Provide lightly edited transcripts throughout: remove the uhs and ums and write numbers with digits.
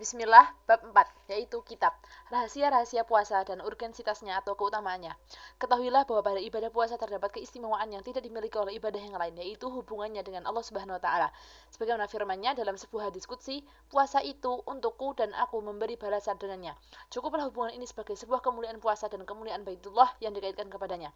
Bismillah, bab 4, yaitu kitab, rahasia-rahasia puasa dan urgensitasnya atau keutamaannya. Ketahuilah bahwa pada ibadah puasa terdapat keistimewaan yang tidak dimiliki oleh ibadah yang lain, yaitu hubungannya dengan Allah Subhanahu wa Ta'ala. Sebagaimana firman-Nya dalam sebuah hadis qudsi, puasa itu untukku dan aku memberi balasan dengannya. Cukuplah hubungan ini sebagai sebuah kemuliaan puasa dan kemuliaan Baitullah yang dikaitkan kepadanya.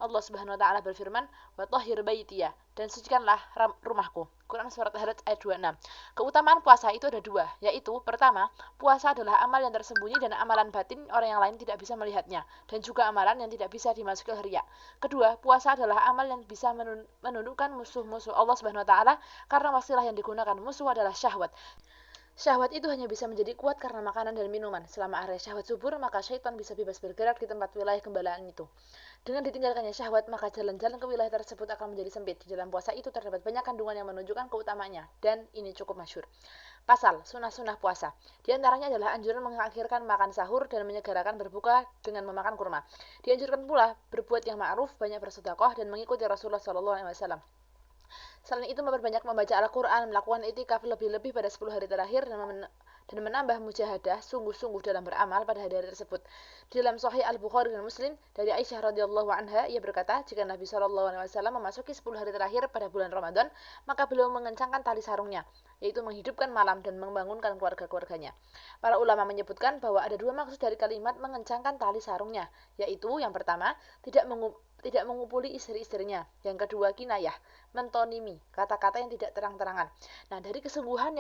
Allah Subhanahu wa Ta'ala berfirman, "Wa tahhir baitiya," dan sucikanlah rumahku. Quran surat Al-Hajj ayat 26. Keutamaan puasa itu ada dua, yaitu pertama, puasa adalah amal yang tersembunyi dan amalan batin orang yang lain tidak bisa melihatnya, dan juga amalan yang tidak bisa dimasuki oleh riya. Kedua, puasa adalah amal yang bisa menundukkan musuh-musuh Allah Subhanahu wa Ta'ala, karena wasilah yang digunakan musuh adalah syahwat. Syahwat itu hanya bisa menjadi kuat karena makanan dan minuman. Selama area syahwat subur, maka syaitan bisa bebas bergerak di tempat wilayah gembalaan itu. Dengan ditinggalkannya syahwat, maka jalan-jalan ke wilayah tersebut akan menjadi sempit. Di dalam puasa itu terdapat banyak kandungan yang menunjukkan keutamaannya, dan ini cukup masyhur. Pasal, sunnah-sunnah puasa. Di antaranya adalah anjuran mengakhirkan makan sahur dan menyegerakan berbuka dengan memakan kurma. Dianjurkan pula berbuat yang ma'ruf, banyak bersedekah, dan mengikuti Rasulullah SAW. Selain itu memperbanyak membaca Al-Quran, melakukan itikaf lebih-lebih pada 10 hari terakhir, dan menambah mujahadah sungguh-sungguh dalam beramal pada hari-hari tersebut. Di dalam Sahih Al-Bukhari dan Muslim dari Aisyah radhiyallahu anha, ia berkata, jika Nabi SAW memasuki 10 hari terakhir pada bulan Ramadan, maka beliau mengencangkan tali sarungnya, yaitu menghidupkan malam dan membangunkan keluarga-keluarganya. Para ulama menyebutkan bahwa ada dua maksud dari kalimat mengencangkan tali sarungnya, yaitu yang pertama, tidak mengupuli istri-istrinya. Yang kedua, kinayah, mentonimi, kata-kata yang tidak terang-terangan. Nah, dari kesungguhan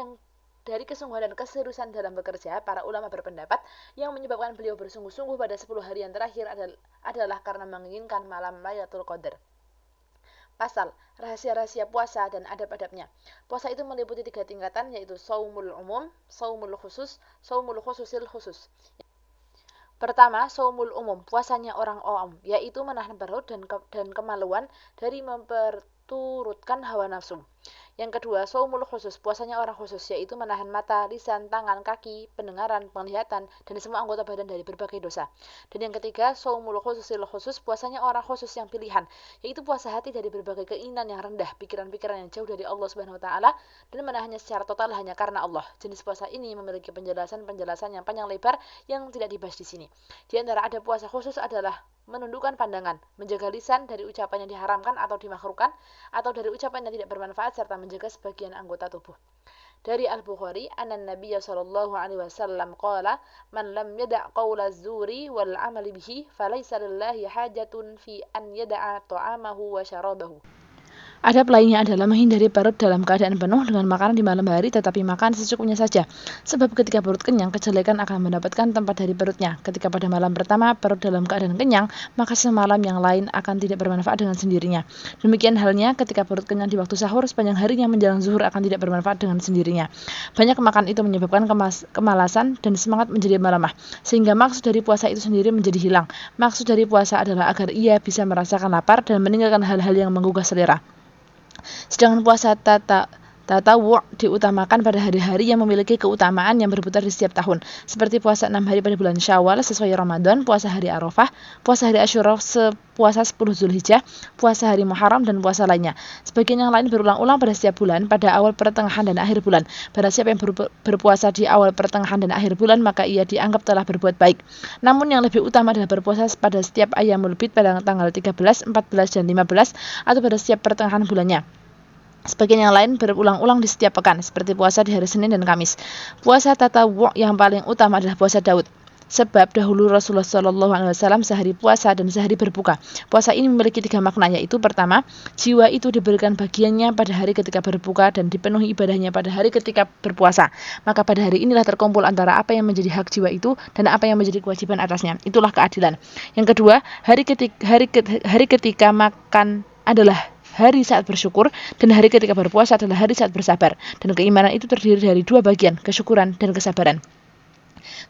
dan keseriusan dalam bekerja, para ulama berpendapat yang menyebabkan beliau bersungguh-sungguh pada 10 hari yang terakhir adalah karena menginginkan malam Lailatul Qadar. Pasal, rahasia-rahasia puasa dan adab-adabnya. Puasa itu meliputi 3 tingkatan, yaitu shaumul umum, shaumul khusus, shaumul khususil khusus. Pertama, shaumul umum, puasanya orang awam, yaitu menahan perut dan kemaluan dari memperturutkan hawa nafsu. Yang kedua, shaumul khusus, puasanya orang khusus, yaitu menahan mata, lisan, tangan, kaki, pendengaran, penglihatan, dan semua anggota badan dari berbagai dosa. Dan yang ketiga, shaumul khususil khusus, puasanya orang khusus yang pilihan, yaitu puasa hati dari berbagai keinginan yang rendah, pikiran-pikiran yang jauh dari Allah Subhanahu wa Ta'ala, dan menahannya secara total hanya karena Allah. Jenis puasa ini memiliki penjelasan yang panjang lebar yang tidak dibahas di sini. Di antara ada puasa khusus adalah menundukkan pandangan, menjaga lisan dari ucapan yang diharamkan atau dimakruhkan, atau dari ucapan yang tidak bermanfaat, serta menjaga sebagian anggota tubuh. Dari Al-Bukhari, anna Nabiya sallallahu alaihi wasallam qala, man lam yada' qawla zuri wal amali bihi, falaysa lillahi hajatun fi an yada'a ta'amahu wa syarabahu. Adab lainnya adalah menghindari perut dalam keadaan penuh dengan makanan di malam hari, tetapi makan secukupnya saja. Sebab ketika perut kenyang, kejelekan akan mendapatkan tempat dari perutnya. Ketika pada malam pertama perut dalam keadaan kenyang, maka semalam yang lain akan tidak bermanfaat dengan sendirinya. Demikian halnya ketika perut kenyang di waktu sahur, sepanjang harinya menjelang zuhur akan tidak bermanfaat dengan sendirinya. Banyak makan itu menyebabkan kemalasan dan semangat menjadi melemah, sehingga maksud dari puasa itu sendiri menjadi hilang. Maksud dari puasa adalah agar ia bisa merasakan lapar dan meninggalkan hal-hal yang menggugah selera. Sedangkan puasa tatawu' diutamakan pada hari-hari yang memiliki keutamaan yang berputar di setiap tahun, seperti puasa 6 hari pada bulan Syawal sesuai Ramadan, puasa hari Arafah, puasa hari Asyura, puasa 10 Zulhijjah, puasa hari Muharram, dan puasa lainnya. Sebagian yang lain berulang-ulang pada setiap bulan, pada awal, pertengahan, dan akhir bulan. Barang siapa yang berpuasa di awal, pertengahan, dan akhir bulan, maka ia dianggap telah berbuat baik. Namun yang lebih utama adalah berpuasa pada setiap Ayyamul Bid pada tanggal 13, 14, dan 15, atau pada setiap pertengahan bulannya. Sebagian yang lain berulang-ulang di setiap pekan, seperti puasa di hari Senin dan Kamis. Puasa tatawu' yang paling utama adalah puasa Daud. Sebab dahulu Rasulullah SAW sehari puasa dan sehari berbuka. Puasa ini memiliki 3 makna, yaitu pertama, jiwa itu diberikan bagiannya pada hari ketika berbuka dan dipenuhi ibadahnya pada hari ketika berpuasa. Maka pada hari inilah terkumpul antara apa yang menjadi hak jiwa itu dan apa yang menjadi kewajiban atasnya. Itulah keadilan. Yang kedua, hari ketika makan adalah hari saat bersyukur, dan hari ketika berpuasa adalah hari saat bersabar. Dan keimanan itu terdiri dari 2 bagian, kesyukuran dan kesabaran.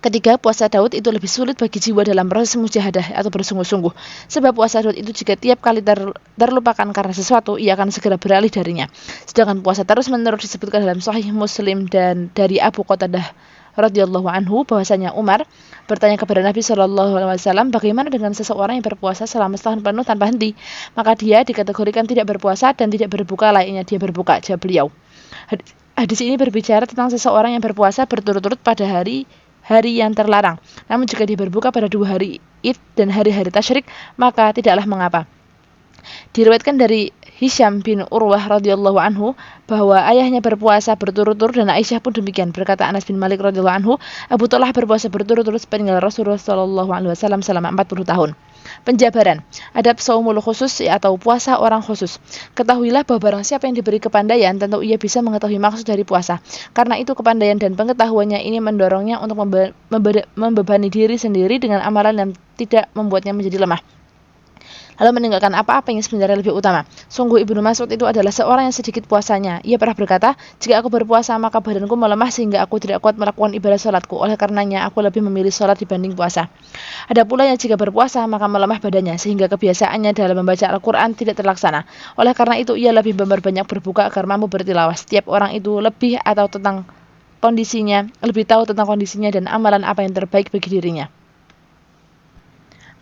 Ketiga, puasa Daud itu lebih sulit bagi jiwa dalam proses mujahadah atau bersungguh-sungguh. Sebab puasa Daud itu jika tiap kali terlupakan karena sesuatu, ia akan segera beralih darinya. Sedangkan puasa terus-menerus disebutkan dalam Sahih Muslim dan dari Abu Qatadah radhiyallahu anhu bahwasanya Umar bertanya kepada Nabi SAW, bagaimana dengan seseorang yang berpuasa selama setahun penuh tanpa henti? Maka dia dikategorikan tidak berpuasa dan tidak berbuka layaknya dia berbuka, jawab beliau. Hadis ini berbicara tentang seseorang yang berpuasa berturut-turut pada hari yang terlarang. Namun jika dia berbuka pada 2 hari Id dan hari-hari tasyrik, maka tidaklah mengapa. Diriwayatkan dari Hisham bin Urwah radhiyallahu anhu bahwa ayahnya berpuasa berturut-turut dan Aisyah pun demikian. Berkata Anas bin Malik radhiyallahu anhu, Abu Talha berpuasa berturut-turut sepeninggal Rasulullah sallallahu alaihi wasallam selama 40 tahun. Penjabaran, adab saumul khusus atau puasa orang khusus. Ketahuilah bahwa barang siapa yang diberi kepandaian, tentu ia bisa mengetahui maksud dari puasa. Karena itu kepandaian dan pengetahuannya ini mendorongnya untuk membebani diri sendiri dengan amalan yang tidak membuatnya menjadi lemah, lalu meninggalkan apa-apa yang sebenarnya lebih utama. Sungguh Ibnu Mas'ud itu adalah seorang yang sedikit puasanya. Ia pernah berkata, jika aku berpuasa maka badanku melemah sehingga aku tidak kuat melakukan ibadah sholatku. Oleh karenanya aku lebih memilih sholat dibanding puasa. Ada pula yang jika berpuasa maka melemah badannya sehingga kebiasaannya dalam membaca Al-Quran tidak terlaksana. Oleh karena itu ia lebih memperbanyak berbuka agar mampu bertilawah. Setiap orang itu lebih tahu tentang kondisinya dan amalan apa yang terbaik bagi dirinya.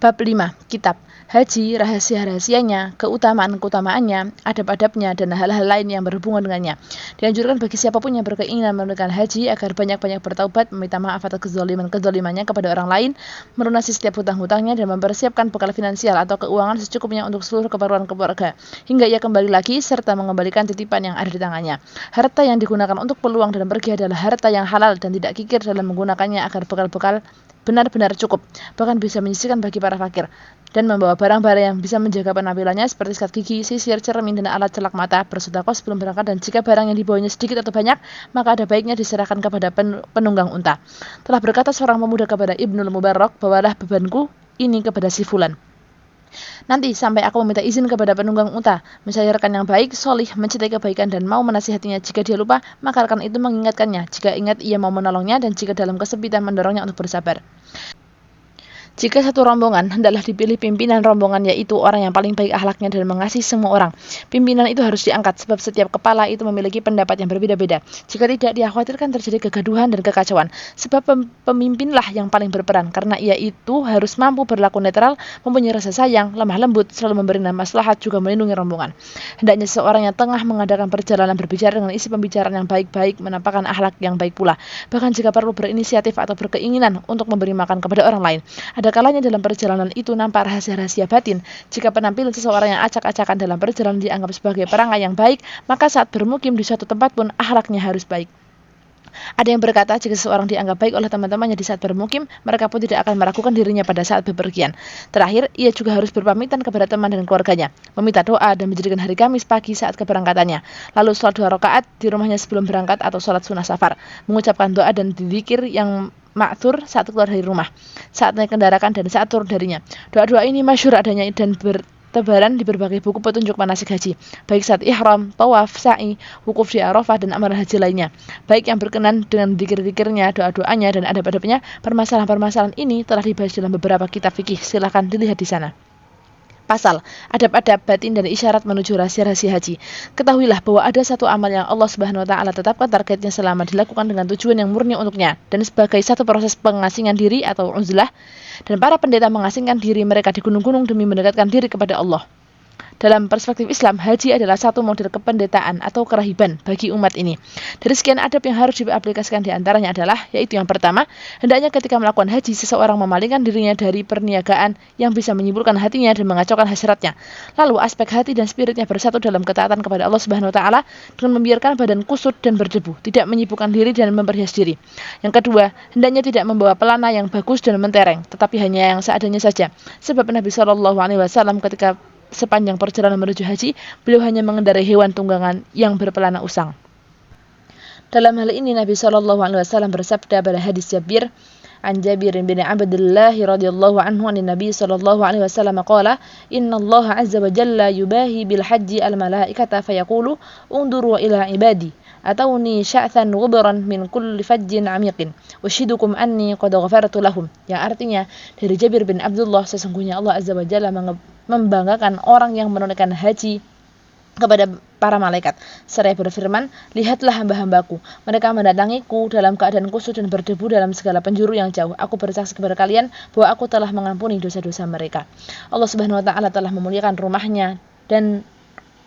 Bab 5. Kitab Haji, rahasia-rahasianya, keutamaan-keutamaannya, adab-adabnya, dan hal-hal lain yang berhubungan dengannya. Dianjurkan bagi siapapun yang berkeinginan menunaikan haji agar banyak-banyak bertaubat, meminta maaf atas kezalimannya kepada orang lain, melunasi setiap hutang-hutangnya, dan mempersiapkan bekal finansial atau keuangan secukupnya untuk seluruh keperluan keluarga, hingga ia kembali lagi, serta mengembalikan titipan yang ada di tangannya. Harta yang digunakan untuk peluang dan pergi adalah harta yang halal dan tidak kikir dalam menggunakannya agar bekal-bekal benar-benar cukup, bahkan bisa menyisihkan bagi para fakir, dan membawa barang-barang yang bisa menjaga penampilannya seperti sikat gigi, sisir, cermin, dan alat celak mata, bersedekah sebelum berangkat, dan jika barang yang dibawanya sedikit atau banyak, maka ada baiknya diserahkan kepada penunggang unta. Telah berkata seorang pemuda kepada Ibnul Mubarak, bawalah bebanku ini kepada si fulan. Nanti sampai aku meminta izin kepada penunggang unta, mencairkan yang baik, solih, mencintai kebaikan dan mau menasihatinya. Jika dia lupa, maka rekan itu mengingatkannya. Jika ingat, ia mau menolongnya, dan jika dalam kesempitan mendorongnya untuk bersabar. Jika satu rombongan, hendaklah dipilih pimpinan rombongan, yaitu orang yang paling baik akhlaknya dan mengasihi semua orang. Pimpinan itu harus diangkat, sebab setiap kepala itu memiliki pendapat yang berbeda-beda. Jika tidak, dia khawatirkan terjadi kegaduhan dan kekacauan. Sebab pemimpinlah yang paling berperan, karena ia itu harus mampu berlaku netral, mempunyai rasa sayang, lemah lembut, selalu memberi maslahat, juga melindungi rombongan. Hendaknya seseorang yang tengah mengadakan perjalanan berbicara dengan isi pembicaraan yang baik-baik, menampakkan akhlak yang baik pula. Bahkan jika perlu berinisiatif atau berkeinginan untuk memberi makan kepada orang lain. Ada kalanya dalam perjalanan itu nampak rahasia-rahasia batin. Jika penampilan seseorang yang acak-acakan dalam perjalanan dianggap sebagai perangai yang baik, maka saat bermukim di suatu tempat pun akhlaknya harus baik. Ada yang berkata, jika seseorang dianggap baik oleh teman-temannya di saat bermukim, mereka pun tidak akan meragukan dirinya pada saat bepergian. Terakhir, ia juga harus berpamitan kepada teman dan keluarganya, meminta doa dan menjadikan hari Kamis pagi saat keberangkatannya. Lalu sholat 2 rakaat di rumahnya sebelum berangkat atau sholat sunnah safar, mengucapkan doa dan dzikir yang ma'thur saat keluar dari rumah, saat naik kendaraan dan saat turun darinya. Doa-doa ini masyhur adanya dan bertebaran di berbagai buku petunjuk manasik haji, baik saat ihram, tawaf, sa'i, wukuf di Arafah, dan amalan haji lainnya, baik yang berkenan dengan dzikir-dzikirnya, doa-doanya, dan adab-adabnya. Permasalahan-permasalahan ini telah dibahas dalam beberapa kitab fikih. Silakan dilihat di sana. Pasal, adab-adab batin dan isyarat menuju rahasia-rahasia haji. Ketahuilah bahwa ada satu amal yang Allah Subhanahu wa Ta'ala tetapkan targetnya selama dilakukan dengan tujuan yang murni untuknya, dan sebagai satu proses pengasingan diri atau uzlah, dan para pendeta mengasingkan diri mereka di gunung-gunung demi mendekatkan diri kepada Allah. Dalam perspektif Islam, haji adalah satu model kependetaan atau kerahiban bagi umat ini. Dari sekian adab yang harus diaplikasikan diantaranya adalah, yaitu yang pertama, hendaknya ketika melakukan haji, seseorang memalingkan dirinya dari perniagaan yang bisa menyimpulkan hatinya dan mengacaukan hasratnya. Lalu aspek hati dan spiritnya bersatu dalam ketaatan kepada Allah Subhanahu wa Ta'ala dengan membiarkan badan kusut dan berdebu, tidak menyibukkan diri dan memperhias diri. Yang kedua, hendaknya tidak membawa pelana yang bagus dan mentereng, tetapi hanya yang seadanya saja. Sebab Nabi SAW ketika sepanjang perjalanan menuju haji, beliau hanya mengendarai hewan tunggangan yang berpelana usang. Dalam hal ini Nabi SAW bersabda pada hadis Jabir, an Jabir bin Abdullah radhiyallahu anhu an Nabi sallallahu alaihi wasallam qala, inna Allah azza wa jalla yubahi bil haji al malaikata fayaqulu unduru ila ibadi atawni sya'than ghubran min kulli fajjin amiqin ushidukum anni qad ghafartu lahum. Yang artinya dari Jabir bin Abdullah, sesungguhnya Allah azza wa jalla membanggakan orang yang menunaikan haji kepada para malaikat. Seraya berfirman, lihatlah hamba-hambaku, mereka mendatangiku dalam keadaan kusut dan berdebu dalam segala penjuru yang jauh. Aku bersaksi kepada kalian bahwa aku telah mengampuni dosa-dosa mereka. Allah Subhanahu wa Ta'ala telah memuliakan rumahnya dan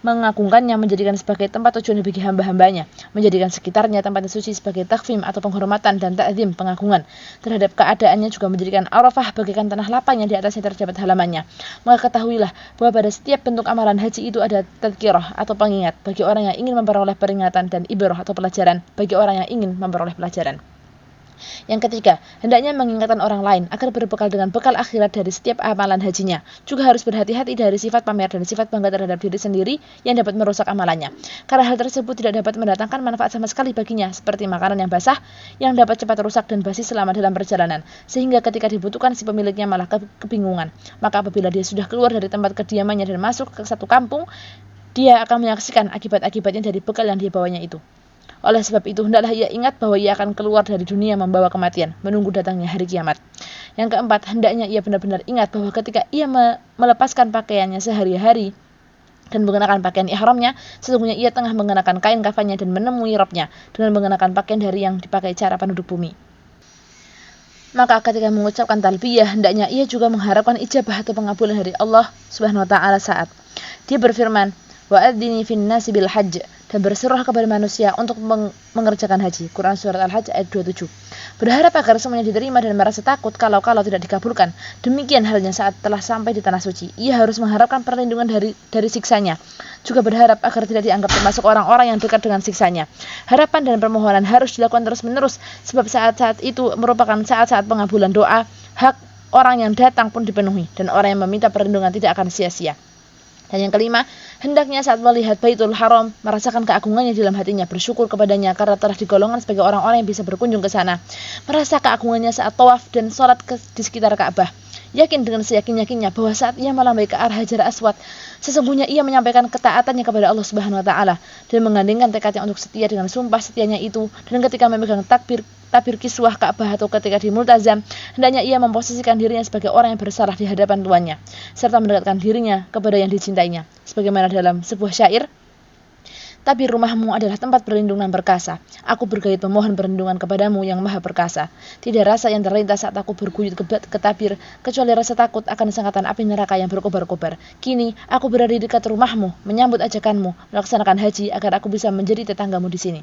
mengagungkannya, menjadikan sebagai tempat tujuan bagi hamba-hambanya, menjadikan sekitarnya tempat suci sebagai takfim atau penghormatan dan ta'zim, pengagungan terhadap keadaannya, juga menjadikan Arafah bagaikan tanah lapang yang di atasnya terdapat halamannya. Maka ketahuilah bahwa pada setiap bentuk amalan haji itu ada tadhkirah atau pengingat bagi orang yang ingin memperoleh peringatan, dan ibrah atau pelajaran bagi orang yang ingin memperoleh pelajaran. Yang ketiga, hendaknya mengingatkan orang lain agar berbekal dengan bekal akhirat dari setiap amalan hajinya. Juga harus berhati-hati dari sifat pamer dan sifat bangga terhadap diri sendiri yang dapat merusak amalannya. Karena hal tersebut tidak dapat mendatangkan manfaat sama sekali baginya, seperti makanan yang basah yang dapat cepat rusak dan basi selama dalam perjalanan, sehingga ketika dibutuhkan si pemiliknya malah kebingungan. Maka apabila dia sudah keluar dari tempat kediamannya dan masuk ke satu kampung, dia akan menyaksikan akibat-akibatnya dari bekal yang dia bawanya itu. Oleh sebab itu, hendaklah ia ingat bahwa ia akan keluar dari dunia membawa kematian, menunggu datangnya hari kiamat. Yang keempat, hendaknya ia benar-benar ingat bahwa ketika ia melepaskan pakaiannya sehari-hari dan mengenakan pakaian ihramnya, sesungguhnya ia tengah mengenakan kain kafannya dan menemui Rabb-nya dengan mengenakan pakaian dari yang dipakai cara penduduk bumi. Maka ketika mengucapkan talbiyah, hendaknya ia juga mengharapkan ijabah atau pengabulan dari Allah Subhanahu wa taala saat dia berfirman, "Wa'adzini fin nasi bil hajj," dan berserulah kepada manusia untuk mengerjakan haji. Quran Surat Al-Hajj ayat 27. Berharap agar semuanya diterima dan merasa takut kalau tidak dikabulkan. Demikian halnya saat telah sampai di tanah suci. Ia harus mengharapkan perlindungan dari siksanya. Juga berharap agar tidak dianggap termasuk orang-orang yang dekat dengan siksanya. Harapan dan permohonan harus dilakukan terus-menerus, sebab saat-saat itu merupakan saat-saat pengabulan doa. Hak orang yang datang pun dipenuhi, dan orang yang meminta perlindungan tidak akan sia-sia. Dan yang kelima, hendaknya saat melihat Baitul Haram, merasakan keagungannya dalam hatinya, bersyukur kepadanya karena telah digolongkan sebagai orang-orang yang bisa berkunjung ke sana. Merasa keagungannya saat tawaf dan sholat di sekitar Ka'bah. Yakin dengan seyakin-yakinnya bahwa saat ia melambai ke arah Hajar Aswad, sesungguhnya ia menyampaikan ketaatannya kepada Allah Subhanahu wa taala dan menggandengkan tekadnya untuk setia dengan sumpah setianya itu. Dan ketika memegang tabir kiswah Ka'bah atau ketika di Multazam, hendaknya ia memposisikan dirinya sebagai orang yang bersalah di hadapan tuannya, serta mendekatkan dirinya kepada yang dicintainya. Sebagaimana dalam sebuah syair, "Tabir rumahmu adalah tempat perlindungan perkasa. Aku bergayut memohon perlindungan kepadamu yang maha perkasa. Tidak rasa yang terlintas saat aku berguyut ke tabir, kecuali rasa takut akan sengatan api neraka yang berkobar-kobar. Kini, aku berada di dekat rumahmu, menyambut ajakanmu, melaksanakan haji agar aku bisa menjadi tetanggamu di sini."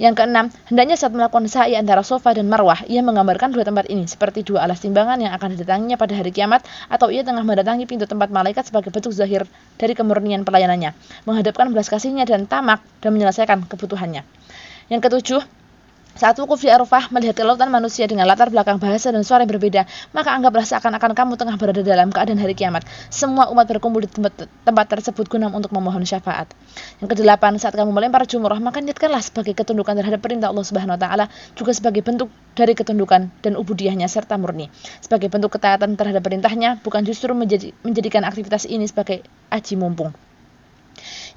Yang keenam, hendaknya saat melakukan sa'i antara Safa dan Marwah, ia menggambarkan dua tempat ini seperti dua alas timbangan yang akan didatanginya pada hari kiamat, atau ia tengah mendatangi pintu tempat malaikat sebagai bentuk zahir dari kemurnian pelayanannya, menghadapkan belas kasihnya dan tamak dan menyelesaikan kebutuhannya. Yang ketujuh, saat wukuf di Arafah melihat kelautan manusia dengan latar belakang bahasa dan suara yang berbeda, maka anggaplah seakan-akan kamu tengah berada dalam keadaan hari kiamat. Semua umat berkumpul di tempat tersebut guna untuk memohon syafaat. Yang kedelapan, saat kamu melempar jumrah, maka niatkanlah sebagai ketundukan terhadap perintah Allah Subhanahu wa taala, juga sebagai bentuk dari ketundukan dan ubudiyahnya serta murni. Sebagai bentuk ketaatan terhadap perintahnya, bukan justru menjadikan aktivitas ini sebagai aji mumpung.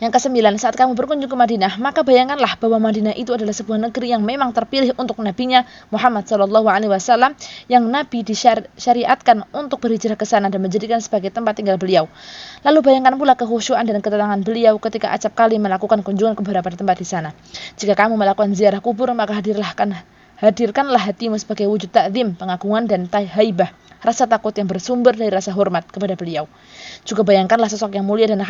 Yang kesembilan, saat kamu berkunjung ke Madinah, maka bayangkanlah bahwa Madinah itu adalah sebuah negeri yang memang terpilih untuk nabinya Muhammad SAW, yang Nabi disyariatkan untuk berhijrah ke sana dan menjadikan sebagai tempat tinggal beliau. Lalu bayangkan pula kekhusyuan dan ketenangan beliau ketika acap kali melakukan kunjungan ke beberapa tempat di sana. Jika kamu melakukan ziarah kubur, maka hadirkanlah hatimu sebagai wujud ta'zim, pengagungan dan haibah, rasa takut yang bersumber dari rasa hormat kepada beliau. Juga bayangkanlah sosok yang mulia dan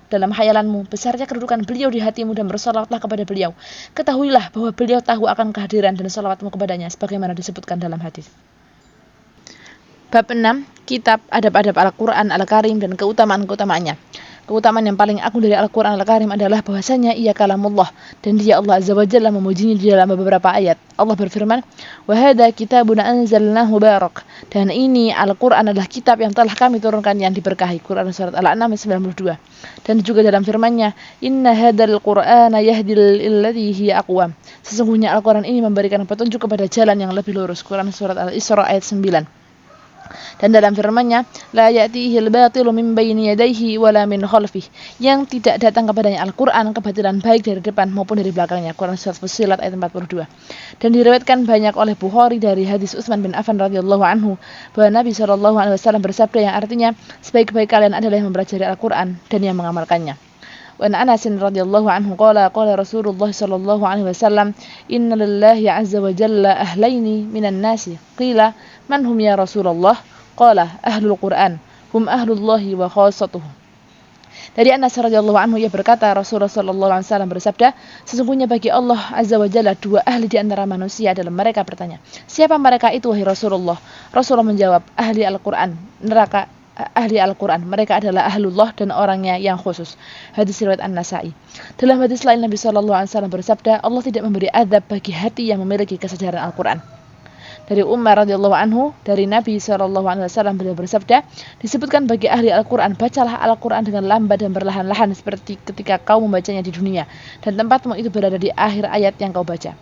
dalam hayalanmu, besarnya kedudukan beliau di hatimu, dan bersolawatlah kepada beliau. Ketahuilah bahwa beliau tahu akan kehadiran dan solawatmu kepadanya, sebagaimana disebutkan dalam hadis. Bab 6. Kitab Adab-adab Al-Quran Al-Karim dan keutamaan-keutamaannya. Keutamaan yang paling agung dari Al-Quran Al-Karim adalah bahwasanya ia kalamullah, dan dia Allah Azza wa Jalla memujinya di dalam beberapa ayat. Allah berfirman, "Wa hadza kitabun anzalnahu barak." Dan ini Al-Quran adalah kitab yang telah kami turunkan yang diberkahi. Quran Surat Al-An'am 92. Dan juga dalam firman-Nya, "Inna hadzal Qur'ana yahdi lillati hiya aqwam." Sesungguhnya Al-Quran ini memberikan petunjuk kepada jalan yang lebih lurus. Quran Surat Al-Isra ayat 9. Dan dalam firman-Nya, "La ya'tihi al-batilu min bayni yadayhi wala min khalfihi." Yang tidak datang kepadanya Al-Quran kebatilan baik dari depan maupun dari belakangnya. Quran Surat Fussilat ayat 42. Dan diriwayatkan banyak oleh Bukhari dari hadis Utsman bin Affan radhiyallahu anhu bahwa Nabi SAW bersabda yang artinya, sebaik-baik kalian adalah yang mempelajari Al-Quran dan yang mengamalkannya. Wa Anas radhiyallahu anhu qala Rasulullah sallallahu alaihi wasallam, "Inna lillahi 'azza wa jalla ahlaini minan nasi." Qila, "Man hum ya Rasulullah?" Qala, "Ahlul Qur'an, hum ahlullahi wa khassatuhu." Dari Anas radhiyallahu anhu ia berkata, Rasulullah sallallahu alaihi wasallam bersabda, sesungguhnya bagi Allah azza wa jalla dua ahli di antara manusia dalam mereka bertanya, siapa mereka itu wahai Rasulullah? Rasulullah menjawab, ahli Al-Qur'an, neraka ahli Al-Qur'an. Mereka adalah ahlullah dan orangnya yang khusus. Hadis riwayat An-Nasa'i. Dalam hadis lain Nabi sallallahu alaihi wasallam bersabda, Allah tidak memberi azab bagi hati yang memiliki kesadaran Al-Qur'an. Dari Umar radhiyallahu anhu, dari Nabi SAW beliau bersabda, disebutkan bagi ahli Al-Quran, bacalah Al-Quran dengan lambat dan perlahan-lahan seperti ketika kau membacanya di dunia, dan tempatmu itu berada di akhir ayat yang kau baca.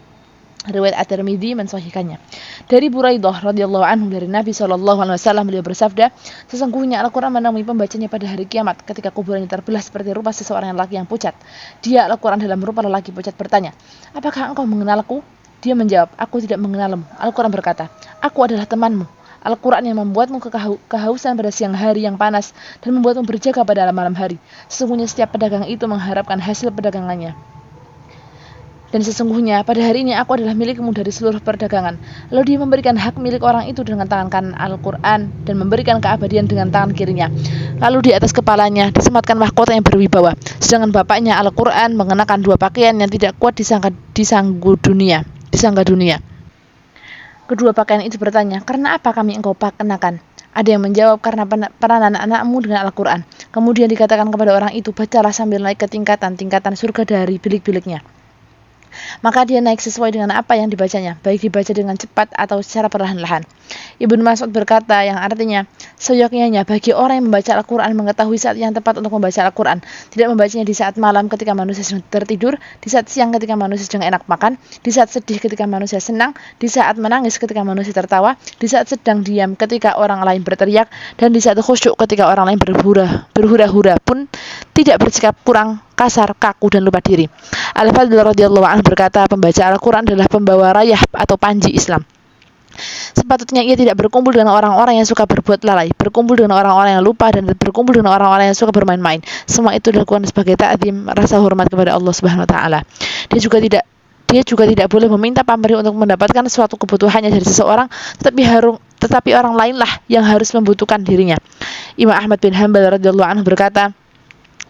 Riwayat At-Tirmidzi mensahihkannya. Dari Buraidah radhiyallahu anhu, dari Nabi SAW beliau bersabda, sesungguhnya Al-Quran menemui pembacanya pada hari kiamat ketika kuburannya terbelah seperti rupa seseorang lelaki yang pucat. Dia Al-Quran dalam rupa lelaki pucat bertanya, apakah engkau mengenalku? Dia menjawab, aku tidak mengenalmu. Al-Quran berkata, aku adalah temanmu. Al-Quran yang membuatmu kehausan pada siang hari yang panas dan membuatmu berjaga pada malam hari. Sesungguhnya setiap pedagang itu mengharapkan hasil perdagangannya. Dan sesungguhnya pada hari ini aku adalah milikmu dari seluruh perdagangan. Lalu dia memberikan hak milik orang itu dengan tangan kanan Al-Quran dan memberikan keabadian dengan tangan kirinya. Lalu di atas kepalanya disematkan mahkota yang berwibawa. Sedangkan bapaknya Al-Quran mengenakan dua pakaian yang tidak kuat disangga dunia. Kedua pakaian itu bertanya, karena apa kami engkau kenakan? Ada yang menjawab, karena peranan anak-anakmu dengan Al-Quran. Kemudian dikatakan kepada orang itu, bacalah sambil naik ke tingkatan surga dari bilik-biliknya. Maka dia naik sesuai dengan apa yang dibacanya, baik dibaca dengan cepat atau secara perlahan-lahan. Ibnu Mas'ud berkata, yang artinya, seyogyanya bagi orang yang membaca Al-Quran mengetahui saat yang tepat untuk membaca Al-Quran, tidak membacanya di saat malam ketika manusia sedang tertidur, di saat siang ketika manusia sedang enak makan, di saat sedih ketika manusia senang, di saat menangis ketika manusia tertawa, di saat sedang diam ketika orang lain berteriak, dan di saat khusyuk ketika orang lain berhura-hura pun tidak bersikap kurang kasar, kaku, dan lupa diri. Al-Fadl radhiyallahu anhu berkata, pembaca Al-Quran adalah pembawa rayah atau panji Islam. Sepatutnya ia tidak berkumpul dengan orang-orang yang suka berbuat lalai, berkumpul dengan orang-orang yang lupa, dan berkumpul dengan orang-orang yang suka bermain-main. Semua itu dilakukan sebagai ta'zim, rasa hormat kepada Allah Subhanahu wa taala. Dia juga tidak boleh meminta pamrih untuk mendapatkan suatu kebutuhannya dari seseorang, tetapi orang lainlah yang harus membutuhkan dirinya. Imam Ahmad bin Hanbal radhiyallahu anhu berkata,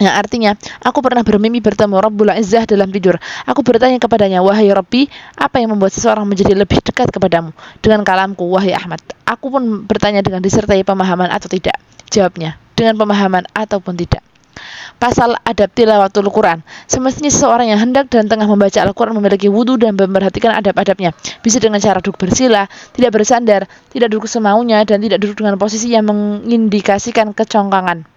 yang artinya, aku pernah bermimpi bertemu Rabbul Izzah dalam tidur. Aku bertanya kepadanya, wahai Rabbi, apa yang membuat seseorang menjadi lebih dekat kepadamu? Dengan kalamku, wahai Ahmad. Aku pun bertanya dengan disertai pemahaman atau tidak. Jawabnya, dengan pemahaman ataupun tidak. Pasal adab tilawatul Quran. Semestinya seseorang yang hendak dan tengah membaca Al-Quran memiliki wudu dan memperhatikan adab-adabnya. Bisa dengan cara duduk bersila, tidak bersandar, tidak duduk semaunya, dan tidak duduk dengan posisi yang mengindikasikan kecongkangan.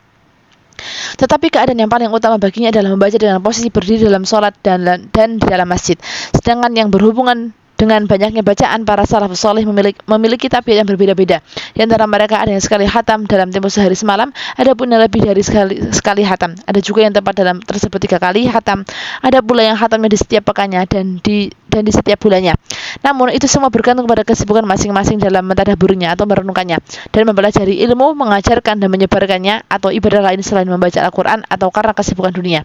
Tetapi keadaan yang paling utama baginya adalah membaca dengan posisi berdiri dalam sholat dan di dalam masjid. Sedangkan yang berhubungan dengan banyaknya bacaan, para salafus saleh memiliki tabiat yang berbeda-beda. Di antara mereka ada yang sekali khatam dalam tempo sehari semalam, ada pun yang lebih dari sekali khatam. Ada juga yang tepat dalam tersebut 3 kali khatam. Ada pula yang khatamnya di setiap pekannya dan di setiap bulannya. Namun itu semua bergantung pada kesibukan masing-masing dalam mentadabburinya atau merenungkannya dan mempelajari ilmu, mengajarkan dan menyebarkannya atau ibadah lain selain membaca Al-Quran atau karena kesibukan dunia.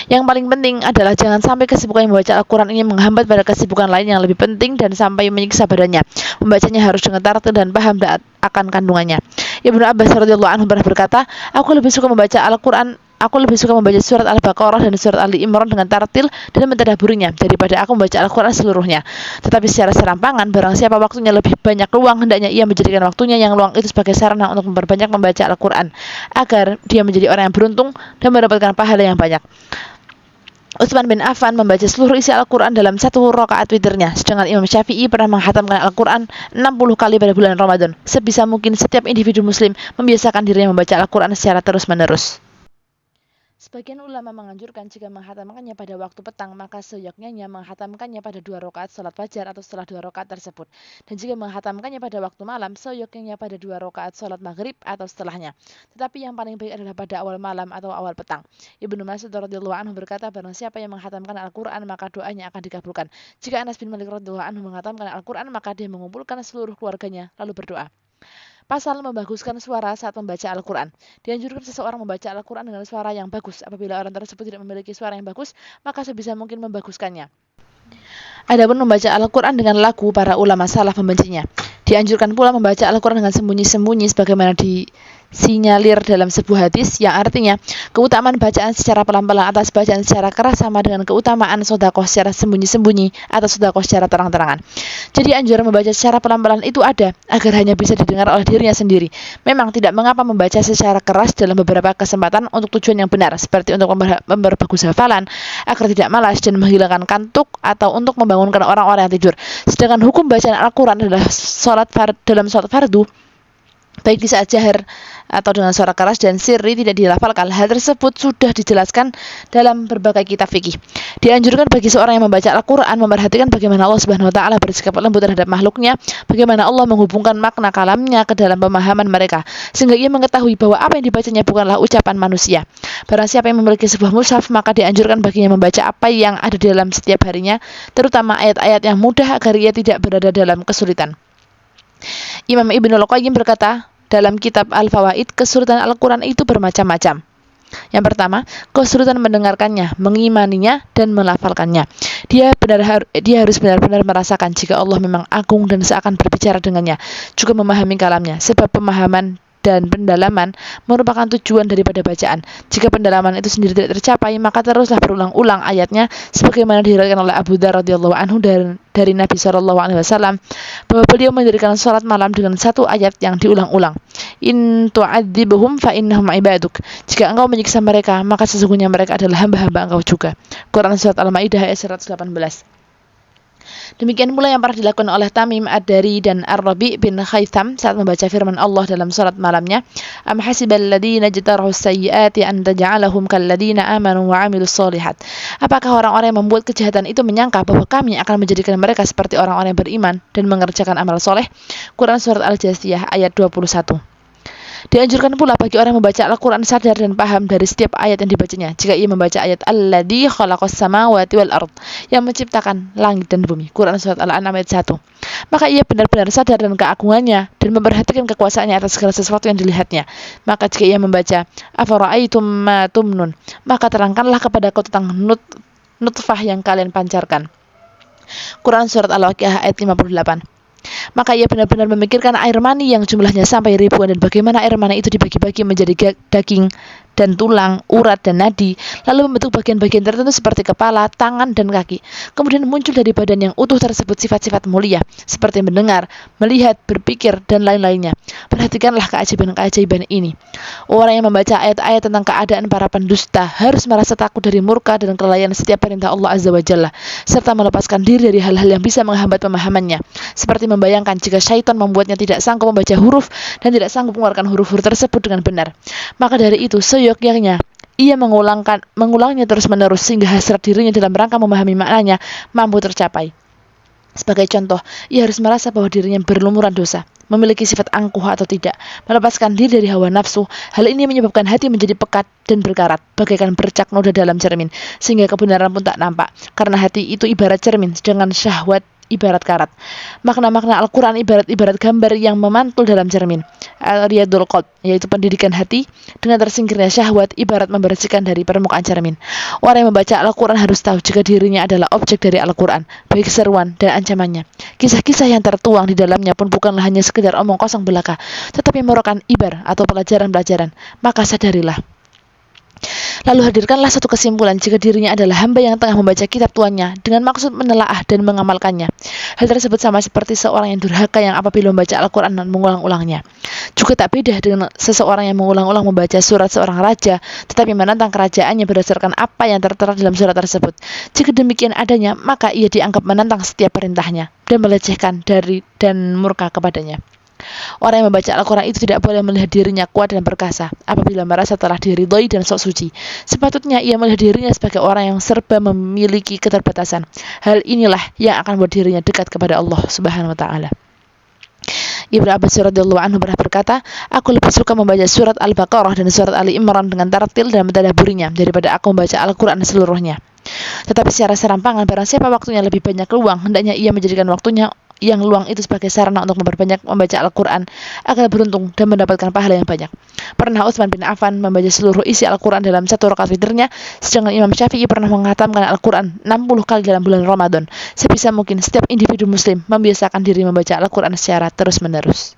Yang paling penting adalah jangan sampai kesibukan membaca Al-Quran ini menghambat pada kesibukan lain yang lebih penting dan sampai menyiksa badannya. Membacanya harus dengan tartil dan paham akan kandungannya. Ibnu Abbas radhiyallahu anhu pernah berkata, aku lebih suka membaca surat Al-Baqarah dan surat Ali Imran dengan tartil dan mentadabburinya daripada aku membaca Al-Quran seluruhnya. Tetapi secara serampangan, barang siapa waktunya lebih banyak luang, hendaknya ia menjadikan waktunya yang luang itu sebagai sarana untuk memperbanyak membaca Al-Quran, agar dia menjadi orang yang beruntung dan mendapatkan pahala yang banyak. Utsman bin Affan membaca seluruh isi Al-Quran dalam 1 rakaat witirnya, sedangkan Imam Syafi'i pernah menghatamkan Al-Quran 60 kali pada bulan Ramadan. Sebisa mungkin setiap individu muslim membiasakan dirinya membaca Al-Quran secara terus-menerus. Sebagian ulama menganjurkan jika menghatamkannya pada waktu petang, maka seyogyanya menghatamkannya pada 2 rakaat salat fajar atau setelah 2 rakaat tersebut. Dan jika menghatamkannya pada waktu malam, seyogyanya pada 2 rakaat salat maghrib atau setelahnya. Tetapi yang paling baik adalah pada awal malam atau awal petang. Ibnu Mas'ud radhiyallahu anhu berkata, barang siapa yang menghatamkan Al-Quran, maka doanya akan dikabulkan. Jika Anas bin Malik radhiyallahu anhu menghatamkan Al-Quran, maka dia mengumpulkan seluruh keluarganya lalu berdoa. Pasal membaguskan suara saat membaca Al-Quran. Dianjurkan seseorang membaca Al-Quran dengan suara yang bagus. Apabila orang tersebut tidak memiliki suara yang bagus, maka sebisa mungkin membaguskannya. Adapun membaca Al-Quran dengan lagu, para ulama salaf membencinya. Dianjurkan pula membaca Al-Quran dengan sembunyi-sembunyi sebagaimana sinyalir dalam sebuah hadis yang artinya keutamaan bacaan secara pelan-pelan atas bacaan secara keras sama dengan keutamaan sedekah secara sembunyi-sembunyi atau sedekah secara terang-terangan. Jadi anjuran membaca secara pelan-pelan itu ada agar hanya bisa didengar oleh dirinya sendiri. Memang tidak mengapa membaca secara keras dalam beberapa kesempatan untuk tujuan yang benar, seperti untuk memperbagus hafalan, agar tidak malas dan menghilangkan kantuk, atau untuk membangunkan orang-orang yang tidur. Sedangkan hukum bacaan Al-Quran adalah dalam sholat fardu, baik di saat jahar atau dengan suara keras dan sirri tidak dilafalkan. Hal tersebut sudah dijelaskan dalam berbagai kitab fikih. Dianjurkan bagi seorang yang membaca Al-Quran memperhatikan bagaimana Allah Subhanahu wa Ta'ala bersikap lembut terhadap makhluknya, bagaimana Allah menghubungkan makna kalamnya ke dalam pemahaman mereka, sehingga ia mengetahui bahwa apa yang dibacanya bukanlah ucapan manusia. Barang siapa yang memiliki sebuah mushaf, maka dianjurkan baginya membaca apa yang ada di dalam setiap harinya, terutama ayat-ayat yang mudah agar ia tidak berada dalam kesulitan. Imam Ibnul Qayyim berkata dalam kitab Al-Fawaid, kesulitan Al-Quran itu bermacam-macam. Yang pertama, kesulitan mendengarkannya, mengimaninya, dan melafalkannya. Dia harus benar-benar merasakan jika Allah memang agung dan seakan berbicara dengannya, juga memahami kalamnya, sebab pemahaman dan pendalaman merupakan tujuan daripada bacaan. Jika pendalaman itu sendiri tidak tercapai, maka teruslah berulang-ulang ayatnya, sebagaimana diriwayatkan oleh Abu Dzar radhiyallahu anhu dari Nabi SAW bahwa beliau mendirikan salat malam dengan satu ayat yang diulang-ulang. In tu'adzibhum fa innahum ibaduk. Jika engkau menyiksa mereka, maka sesungguhnya mereka adalah hamba-hamba engkau juga. Quran surat Al-Maidah ayat 118. Demikian pula yang pernah dilakukan oleh Tamim Ad-Dari dan Ar-Rabi bin Khaytham saat membaca firman Allah dalam salat malamnya, Am hasibal ladzina jtarahu sayyiati an taj'alahum kal ladzina amanu wa 'amilus shalihat. Apakah orang-orang yang membuat kejahatan itu menyangka bahwa kami akan menjadikan mereka seperti orang-orang yang beriman dan mengerjakan amal soleh? Quran surat Al-Jasiyah ayat 21. Dianjurkan pula bagi orang yang membaca Al-Quran sadar dan paham dari setiap ayat yang dibacanya. Jika ia membaca ayat Alladzi khalaqas samawati wal ard, yang menciptakan langit dan bumi, Quran surat Al-An'am ayat 1, maka ia benar-benar sadar dan keagungannya dan memperhatikan kekuasaannya atas segala sesuatu yang dilihatnya. Maka jika ia membaca Afara'aitum ma tumnun, maka terangkanlah kepadaku tentang nutfah yang kalian pancarkan, Quran surat Al-Waqiah ayat 58. Maka ia benar-benar memikirkan air mani yang jumlahnya sampai ribuan dan bagaimana air mani itu dibagi-bagi menjadi daging dan tulang, urat dan nadi, lalu membentuk bagian-bagian tertentu seperti kepala, tangan, dan kaki. Kemudian muncul dari badan yang utuh tersebut sifat-sifat mulia, seperti mendengar, melihat, berpikir, dan lain-lainnya. Perhatikanlah keajaiban-keajaiban ini. Orang yang membaca ayat-ayat tentang keadaan para pendusta harus merasa takut dari murka dan kelalaian setiap perintah Allah Azza wa Jalla, serta melepaskan diri dari hal-hal yang bisa menghambat pemahamannya, seperti membayangkan jika syaitan membuatnya tidak sanggup membaca huruf dan tidak sanggup mengeluarkan huruf-huruf tersebut dengan benar. Maka dari itu, seyogyanya ia mengulangnya terus-menerus sehingga hasrat dirinya dalam rangka memahami maknanya mampu tercapai. Sebagai contoh, ia harus merasa bahwa dirinya berlumuran dosa, memiliki sifat angkuh atau tidak, melepaskan diri dari hawa nafsu. Hal ini menyebabkan hati menjadi pekat dan berkarat, bagaikan bercak noda dalam cermin, sehingga kebenaran pun tak nampak, karena hati itu ibarat cermin, sedangkan syahwat ibarat karat. Makna-makna Al-Quran ibarat gambar yang memantul dalam cermin. Al-Riyadul Qalb, yaitu pendidikan hati, dengan tersingkirnya syahwat ibarat membersihkan dari permukaan cermin. Orang yang membaca Al-Quran harus tahu jika dirinya adalah objek dari Al-Quran, baik seruan dan ancamannya. Kisah-kisah yang tertuang di dalamnya pun bukanlah hanya sekedar omong kosong belaka, tetapi merupakan ibar atau pelajaran-pelajaran. Maka sadarilah. Lalu hadirkanlah satu kesimpulan jika dirinya adalah hamba yang tengah membaca kitab tuannya dengan maksud menelaah dan mengamalkannya. Hal tersebut sama seperti seorang yang durhaka yang apabila membaca Al-Quran dan mengulang-ulangnya. Juga tak beda dengan seseorang yang mengulang-ulang membaca surat seorang raja, tetapi menantang kerajaannya berdasarkan apa yang tertera dalam surat tersebut. Jika demikian adanya, maka ia dianggap menantang setiap perintahnya dan melecehkan dan murka kepadanya. Orang yang membaca Al-Quran itu tidak boleh melihat dirinya kuat dan perkasa apabila merasa telah diridhoi dan sok suci. Sepatutnya ia melihat dirinya sebagai orang yang serba memiliki keterbatasan. Hal inilah yang akan membuat dirinya dekat kepada Allah Subhanahu wa Ta'ala. Ibnu Abbas radhiyallahu anhu pernah berkata, aku lebih suka membaca surat Al-Baqarah dan surat Ali Imran dengan tartil dan mentadabburinya daripada aku membaca Al-Quran seluruhnya. Tetapi secara serampangan, barang siapa waktunya lebih banyak luang, hendaknya ia menjadikan waktunya yang luang itu sebagai sarana untuk memperbanyak membaca Al-Quran agar beruntung dan mendapatkan pahala yang banyak. Pernah Utsman bin Affan membaca seluruh isi Al-Quran dalam satu rakaat witirnya, sedangkan Imam Syafi'i pernah menghatamkan Al-Quran 60 kali dalam bulan Ramadan. Sebisa mungkin setiap individu muslim membiasakan diri membaca Al-Quran secara terus-menerus.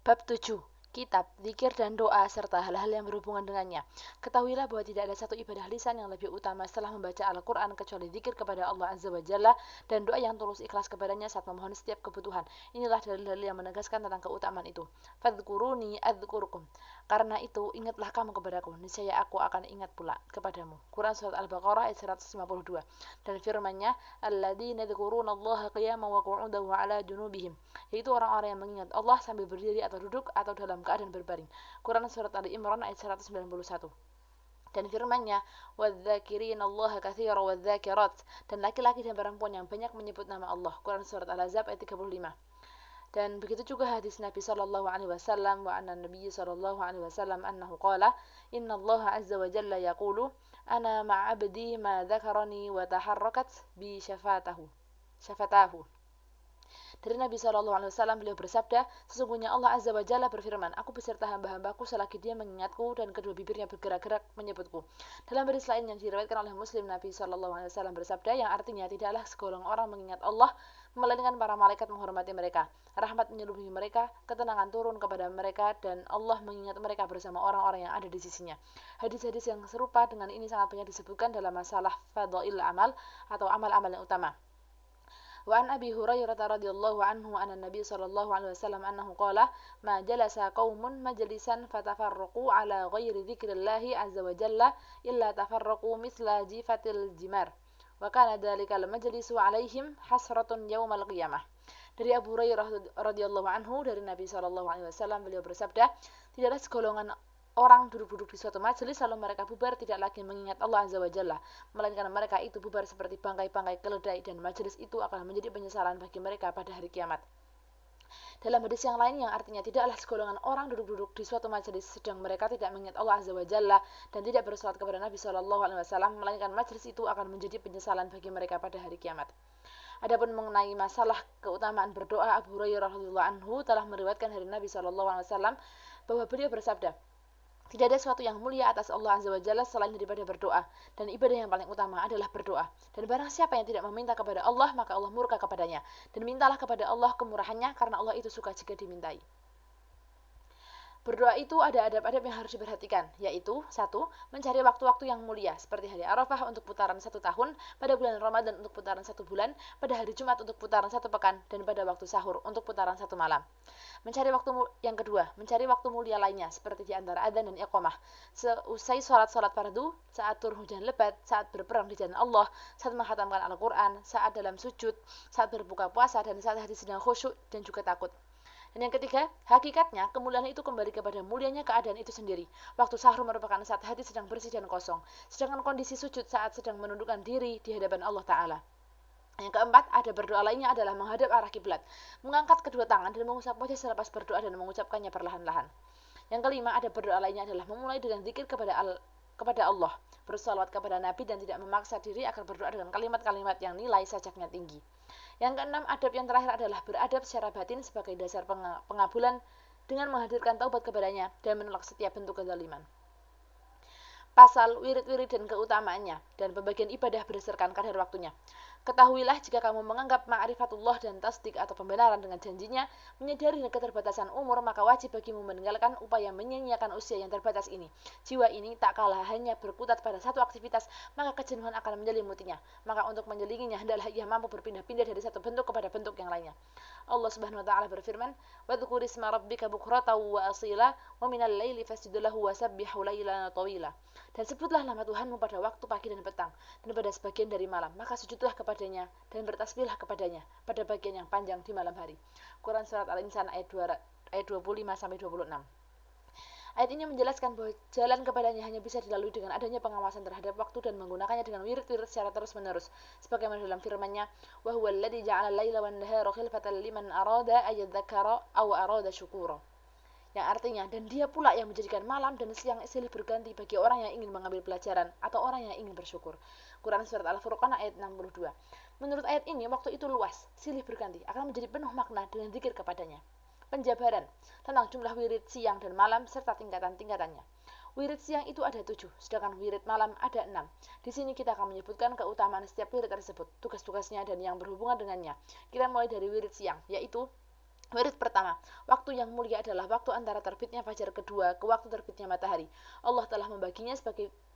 Bab 7. kitab, zikir dan doa, serta hal-hal yang berhubungan dengannya. Ketahuilah bahwa tidak ada satu ibadah lisan yang lebih utama setelah membaca Al-Quran kecuali zikir kepada Allah Azza wa Jalla dan doa yang tulus ikhlas kepadanya saat memohon setiap kebutuhan. Inilah dalil-dalil yang menegaskan tentang keutamaan itu. Fadhkuruni adzkurukum. Karena itu, ingatlah kamu kepadaku, niscaya aku akan ingat pula kepadamu. Quran Surat Al-Baqarah ayat 152. Dan firman-Nya, alladzina yadhkurunallaha qiyaman wa qu'udan wa 'ala junubihim, yaitu orang-orang yang mengingat Allah sambil berdiri atau duduk atau dalam keadaan berbaring. Quran Surat Ali Imran ayat 191. Dan firman-Nya, wadzakirinallaha katsiran wadzakirat, dan laki-laki dan perempuan yang banyak menyebut nama Allah. Quran Surat Al-Ahzab ayat 35. Dan begitu juga hadis Nabi sallallahu alaihi wasallam, wa anna Nabi sallallahu alaihi wasallam annahu qala, innallaha azza wa jalla yaqulu, ana ma'abdi ma dzakarani wa taharrakat bi syafatahu. Dari Nabi SAW beliau bersabda, sesungguhnya Allah Azza wa Jalla berfirman, aku beserta hamba-hambaku selagi dia mengingatku dan kedua bibirnya bergerak-gerak menyebutku. Dalam hadis lain yang diriwayatkan oleh Muslim, Nabi SAW bersabda yang artinya tidaklah segolong orang mengingat Allah, melainkan para malaikat menghormati mereka, rahmat menyelimuti mereka, ketenangan turun kepada mereka, dan Allah mengingat mereka bersama orang-orang yang ada di sisinya. Hadis-hadis yang serupa dengan ini sangat banyak disebutkan dalam masalah fadhail amal atau amal-amal yang utama. Wa an Abi Hurairah radhiyallahu anhu anna Nabi sallallahu alaihi wasallam annahu qala ma jalasa qaumun majlisan fatafarraqu ala ghairi dzikrillahi azza wa jalla illa tafarraqu mithla jifatil jimar wa kana dzalikal majlisu alaihim hasratun yaumal qiyamah. Dari Abu Hurairah radhiyallahu anhu dari Nabi sallallahu alaihi wasallam beliau bersabda, tidaklah segolongan orang duduk-duduk di suatu majelis lalu mereka bubar tidak lagi mengingat Allah Azza wa Jalla, melainkan mereka itu bubar seperti bangkai-bangkai keledai dan majelis itu akan menjadi penyesalan bagi mereka pada hari kiamat. Dalam hadis yang lain yang artinya tidaklah segolongan orang duduk-duduk di suatu majelis sedang mereka tidak mengingat Allah Azza wa Jalla dan tidak bersolat kepada Nabi sallallahu alaihi wasallam, melainkan majelis itu akan menjadi penyesalan bagi mereka pada hari kiamat. Adapun mengenai masalah keutamaan berdoa, Abu Hurairah radhiyallahu anhu telah meriwayatkan dari Nabi sallallahu alaihi wasallam bahwa beliau bersabda, tidak ada sesuatu yang mulia atas Allah Azza wa Jalla selain daripada berdoa, dan ibadah yang paling utama adalah berdoa. Dan barang siapa yang tidak meminta kepada Allah, maka Allah murka kepadanya. Dan mintalah kepada Allah kemurahannya, karena Allah itu suka jika dimintai. Berdoa itu ada adab-adab yang harus diperhatikan, yaitu 1. Mencari waktu-waktu yang mulia, seperti hari Arafah untuk putaran 1 tahun, pada bulan Ramadan untuk putaran 1 bulan, pada hari Jumat untuk putaran 1 pekan, dan pada waktu sahur untuk putaran 1 malam. Mencari waktu yang kedua, mencari waktu mulia lainnya, seperti di antara adzan dan iqamah, seusai sholat-sholat fardu, saat turun hujan lebat, saat berperang di jalan Allah, saat menghatamkan Al-Quran, saat dalam sujud, saat berbuka puasa, dan saat hati sedang khusyuk dan juga takut. Dan yang ketiga, hakikatnya kemuliaan itu kembali kepada mulianya keadaan itu sendiri. Waktu sahur merupakan saat hati sedang bersih dan kosong, sedangkan kondisi sujud saat sedang menundukkan diri di hadapan Allah Ta'ala. Yang keempat, ada berdoa lainnya adalah menghadap arah kiblat, mengangkat kedua tangan dan mengusap wajah selepas berdoa dan mengucapkannya perlahan-lahan. Yang kelima, ada berdoa lainnya adalah memulai dengan zikir kepada Allah, bersalawat kepada Nabi dan tidak memaksa diri agar berdoa dengan kalimat-kalimat yang nilai sajaknya tinggi. Yang keenam, adab yang terakhir adalah beradab secara batin sebagai dasar pengabulan dengan menghadirkan taubat kepadanya dan menolak setiap bentuk kezaliman. Pasal, wirid-wirid dan keutamaannya, dan pembagian ibadah berdasarkan kadar waktunya. Ketahuilah jika kamu menganggap ma'rifatullah dan tasdik atau pembenaran dengan janjinya, menyadari keterbatasan umur, maka wajib bagimu meninggalkan upaya menyia-nyiakan usia yang terbatas ini. Jiwa ini tak kalah hanya berkutat pada satu aktivitas, maka kejenuhan akan menyelimutinya. Maka untuk menyelinginya, hendaklah ia mampu berpindah-pindah dari satu bentuk kepada bentuk yang lainnya. Allah Subhanahu wa taala berfirman, "Wadhkur isma rabbika bukratan wa asila, wa minal laili fasjud lahu wasabbihu lailan tawila." Dan sebutlah nama Tuhanmu pada waktu pagi dan petang, dan pada sebagian dari malam, maka sujudlah kepadanya dan bertasbihlah kepadanya pada bagian yang panjang di malam hari. Quran Surat Al-Insan ayat 25-26. Ayat ini menjelaskan bahwa jalan kepadanya hanya bisa dilalui dengan adanya pengawasan terhadap waktu dan menggunakannya dengan wirid-wirid secara terus-menerus. Sebagaimana dalam firman-Nya, "Wa huwal ladzi ja'ala al-laila wan-nahara khilfatan liman arada ayyadzakara aw arada syukura." Yang artinya, dan dia pula yang menjadikan malam dan siang silih berganti bagi orang yang ingin mengambil pelajaran atau orang yang ingin bersyukur. Quran Surat Al-Furqan ayat 62. Menurut ayat ini, waktu itu luas, silih berganti, akan menjadi penuh makna dengan zikir kepadanya. Penjabaran tentang jumlah wirid siang dan malam serta tingkatan-tingkatannya. Wirid siang itu ada 7, sedangkan wirid malam ada 6. Di sini kita akan menyebutkan keutamaan setiap wirid tersebut, tugas-tugasnya dan yang berhubungan dengannya. Kita mulai dari wirid siang, yaitu Wirid pertama, waktu yang mulia adalah waktu antara terbitnya fajar, kedua ke waktu terbitnya matahari. Allah telah membaginya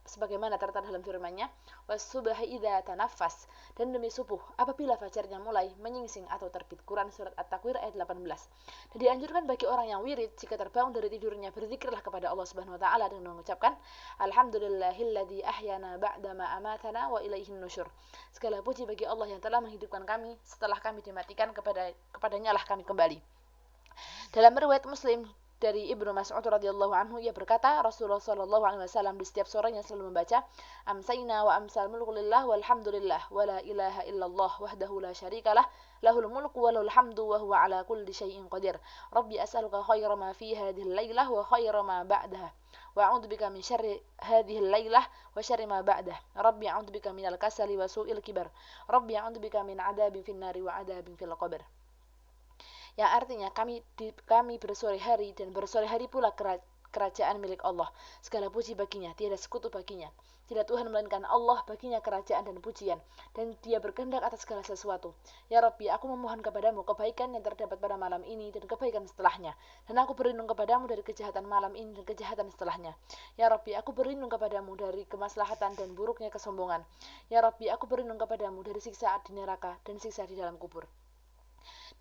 sebagaimana tertera dalam firman-Nya, "Was-subhi idza tanaffas," dan demi subuh apabila fajarnya mulai menyingsing atau terbit. Quran surat At-Takwir ayat 18. Dan dianjurkan bagi orang yang wirid jika terbangun dari tidurnya berzikirlah kepada Allah Subhanahu wa taala dengan mengucapkan alhamdulillahilladzi ahyana ba'dama amatana wa ilaihin nusyur. Segala puji bagi Allah yang telah menghidupkan kami setelah kami dimatikan, kepadanya lah kami kembali. Dalam riwayat Muslim dari Ibnu Mas'ud radhiyallahu anhu, ia berkata, Rasulullah sallallahu alaihi wasallam di setiap sorenya selalu membaca, amsayna wa amsal mulku lillah walhamdulillah wa la ilaha illallah wahdahu la syarikalah lahul mulku wa lahul hamdu wa huwa ala kulli syai'in qadir. Rabbi as'aluka khaira ma fi hadhihi al-lailah wa khaira ma ba'daha. Wa a'udzu bika min syarri hadhihi al-lailah wa syarri ma ba'daha. Rabbi a'udzu bika minal kasali wa su'il kibar. Rabbi a'udzu bika min adabin fin-nari wa adabin fil qabr. Yang artinya kami bersore hari dan bersore hari pula kerajaan milik Allah. Segala puji baginya, tiada sekutu baginya. Tidak Tuhan melainkan Allah, baginya kerajaan dan pujian, dan Dia berkehendak atas segala sesuatu. Ya Rabbi, aku memohon kepadamu kebaikan yang terdapat pada malam ini dan kebaikan setelahnya. Dan aku berlindung kepadamu dari kejahatan malam ini dan kejahatan setelahnya. Ya Rabbi, aku berlindung kepadamu dari kemaslahatan dan buruknya kesombongan. Ya Rabbi, aku berlindung kepadamu dari siksa di neraka dan siksa di dalam kubur.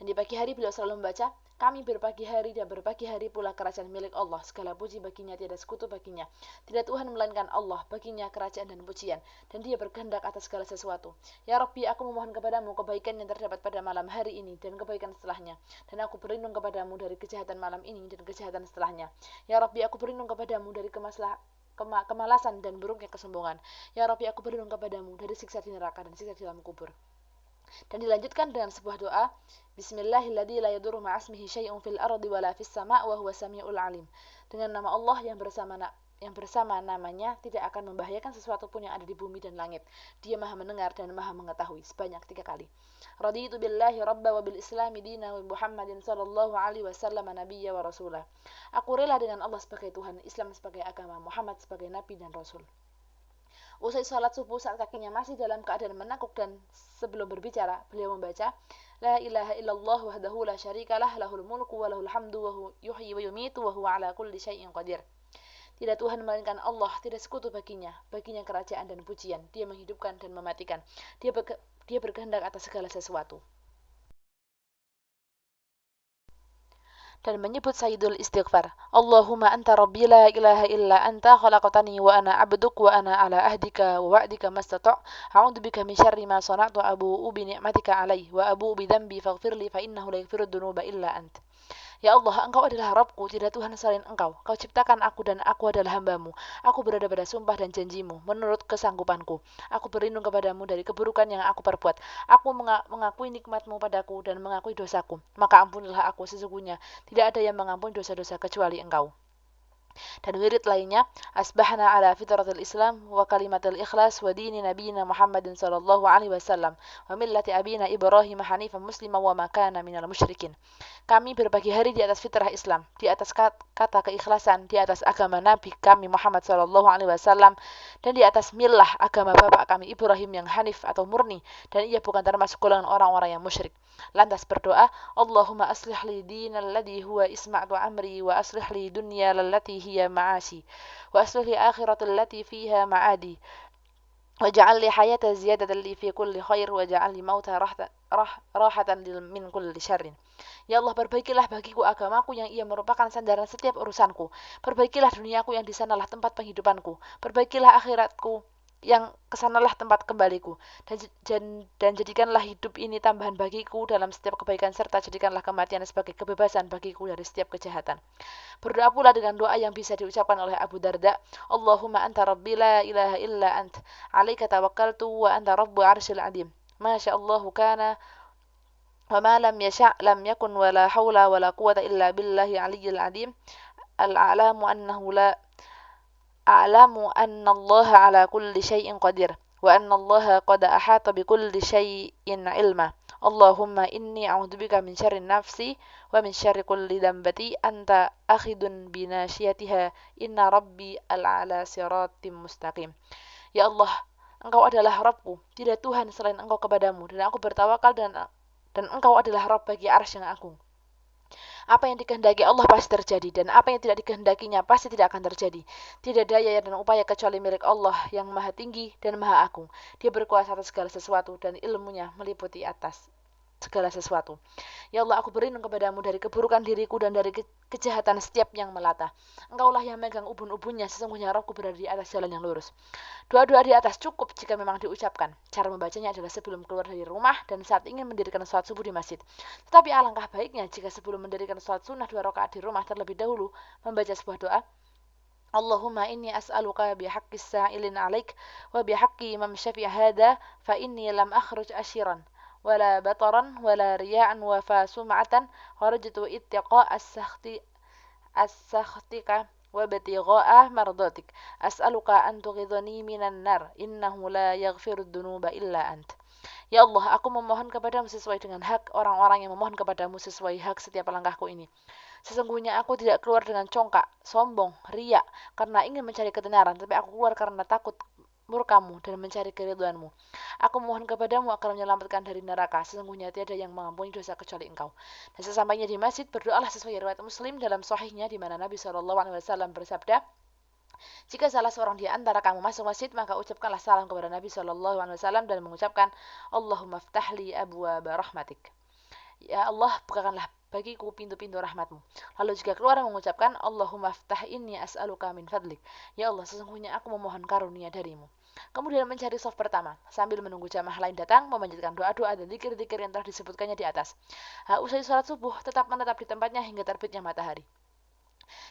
Dan di pagi hari beliau selalu membaca, kami berpagi hari dan berpagi hari pula kerajaan milik Allah. Segala puji baginya, tiada sekutu baginya. Tidak Tuhan melainkan Allah, baginya kerajaan dan pujian. Dan Dia berkehendak atas segala sesuatu. Ya Rabbi, aku memohon kepadamu kebaikan yang terdapat pada malam hari ini dan kebaikan setelahnya. Dan aku berlindung kepadamu dari kejahatan malam ini dan kejahatan setelahnya. Ya Rabbi, aku berlindung kepadamu dari kemalasan dan buruknya kesombongan. Ya Rabbi, aku berlindung kepadamu dari siksa di neraka dan siksa di dalam kubur. Dan dilanjutkan dengan sebuah doa, Bismillahilladzi la yadurru ma'asmihi syai'un fil ardi wala fis sama' wa huwa samiul alim. Dengan nama Allah yang bersama namanya tidak akan membahayakan sesuatu pun yang ada di bumi dan langit. Dia Maha mendengar dan Maha mengetahui, sebanyak 3 kali. Raditu billahi rabba wa bil islami dina wa Muhammadin sallallahu alaihi wasallam nabiyya wa rasulah. Aku rela dengan Allah sebagai Tuhan, Islam sebagai agama, Muhammad sebagai nabi dan rasul. Usai sholat subuh saat kakinya masih dalam keadaan menakuk dan sebelum berbicara, beliau membaca, La ilaha illallah wahdahu la syarikalah lahul mulku wa lahul hamdu wa yuhyi wa yumitu wa huwa ala kulli syai'in qadir. Tidak Tuhan melainkan Allah, tidak sekutu baginya kerajaan dan pujian. Dia menghidupkan dan mematikan. Dia berkehendak atas segala sesuatu. Dan menyebut sayyidul istighfar. Allahumma anta rabbi la ilaha illa anta khalaqtani wa ana abduk wa ana ala ahdika wa wa'dika mastata' a'udzu bika min syarri ma sana'tu abu'u bi ni'matika alayya wa abu'u bi dhanbi faghfirli fa innahu la yaghfiru dzunuba illa ant. Ya Allah, Engkau adalah Rabbku, tidak Tuhan selain Engkau. Kau ciptakan aku dan aku adalah hambamu. Aku berada pada sumpah dan janjimu, menurut kesanggupanku. Aku berlindung kepadamu dari keburukan yang aku perbuat. Aku mengakui nikmatmu padaku dan mengakui dosaku. Maka ampunilah aku sesungguhnya. Tidak ada yang mengampuni dosa-dosa kecuali Engkau. Dan wirid lainnya, asbahna ala fitratil Islam wa kalimatil ikhlas wa dini nabiyina Muhammadin sallallahu alaihi wasallam wa millati abina Ibrahim hanifan muslima wa makana minal musyrikin. Kami berbagi hari di atas fitrah Islam, di atas kata keikhlasan, di atas agama Nabi kami Muhammad sallallahu alaihi wasallam, dan di atas millah agama bapak kami Ibrahim yang hanif atau murni, dan ia bukan termasuk golongan orang-orang yang musyrik. Lantas berdoa, Allahumma aslih li dinal ladzi huwa isma'u amri wa aslih li dunya allati hiya ma'ashi wa aslih li akhirati allati fiha ma'adi waj'al li hayata ziyadatan li fi kulli khair waj'al li mauta rahatan min kulli syarrin. Ya Allah, perbaikilah bagiku agamaku yang ia merupakan sandaran setiap urusanku. Perbaikilah duniaku yang di sanalah tempat penghidupanku. Perbaikilah akhiratku yang kesanalah tempat kembaliku. Dan jadikanlah hidup ini tambahan bagiku dalam setiap kebaikan, serta jadikanlah kematian sebagai kebebasan bagiku dari setiap kejahatan. Berdoa pula dengan doa yang bisa diucapkan oleh Abu Darda, Allahumma anta rabbi la ilaha illa ant, alaika tawakkaltu wa anta rabbu arsyil adim. Masya Allahu kana wa ma lam yasha' lam yakun wa la hawla wa la quwata illa billahi aliyyil adim. Al-a'lamu annahu la أعلم أن الله على كل شيء قدير وأن الله قد أحاط بكل شيء علما اللهم إني أعوذ بك من شر النفس ومن شر كل ذنبة أنت أخذ بناشيتها إن ربي على صراط مستقيم. Ya Allah, Engkau adalah Rabbku, tidak Tuhan selain Engkau kepadamu, dan aku bertawakal dan Engkau adalah Rabb bagi arsy yang agung. Apa yang dikehendaki Allah pasti terjadi, dan apa yang tidak dikehendakinya pasti tidak akan terjadi. Tidak daya dan upaya kecuali milik Allah yang maha tinggi dan maha agung. Dia berkuasa atas segala sesuatu, dan ilmunya meliputi atas segala sesuatu. Ya Allah, aku berlindung kepadamu dari keburukan diriku dan dari kejahatan setiap yang melata. Engkaulah yang megang ubun-ubunnya, sesungguhnya rohku berada di atas jalan yang lurus. Doa-doa di atas cukup jika memang diucapkan. Cara membacanya adalah sebelum keluar dari rumah dan saat ingin mendirikan sholat subuh di masjid. Tetapi alangkah baiknya jika sebelum mendirikan sholat sunnah 2 rakaat di rumah terlebih dahulu membaca sebuah doa. Allahumma inni as'aluka bihaqqis sa'ilin alaik wa bihaqqi imam syafi' hada fa inni lam akhruj ashiran wala bataran wala riya'an wa fa sum'atan kharajtu ittiqa as-sakhtika wa batigha'a mardatik as'aluka an tughidhani minan nar innahu la yaghfiru dhunuba illa ant. Ya Allah, aku memohon kepadamu sesuai dengan hak orang-orang yang memohon kepadamu sesuai hak setiap langkahku ini. Sesungguhnya aku tidak keluar dengan congkak, sombong, riak, karena ingin mencari ketenaran, tapi aku keluar karena takut murkamu dan mencari keridhaanmu. Aku mohon kepadamu agar menyelamatkan dari neraka. Sesungguhnya tiada yang mengampuni dosa kecuali Engkau. Dan sesampainya di masjid, berdoalah sesuai riwayat Muslim dalam sahihnya di mana Nabi SAW bersabda, jika salah seorang di antara kamu masuk masjid, maka ucapkanlah salam kepada Nabi SAW dan mengucapkan, Allahumma ftahli abwaaba rahmatik. Ya Allah, bukakanlah bagiku pintu-pintu rahmatmu. Lalu jika keluar mengucapkan, Allahumma ftah inni as'aluka min fadlik. Ya Allah, sesungguhnya aku memohon karunia darimu. Kemudian mencari soft pertama, sambil menunggu jamaah lain datang, memanjatkan doa-doa dan zikir-zikir yang telah disebutkannya di atas. Usai sholat subuh, tetap menetap di tempatnya hingga terbitnya matahari.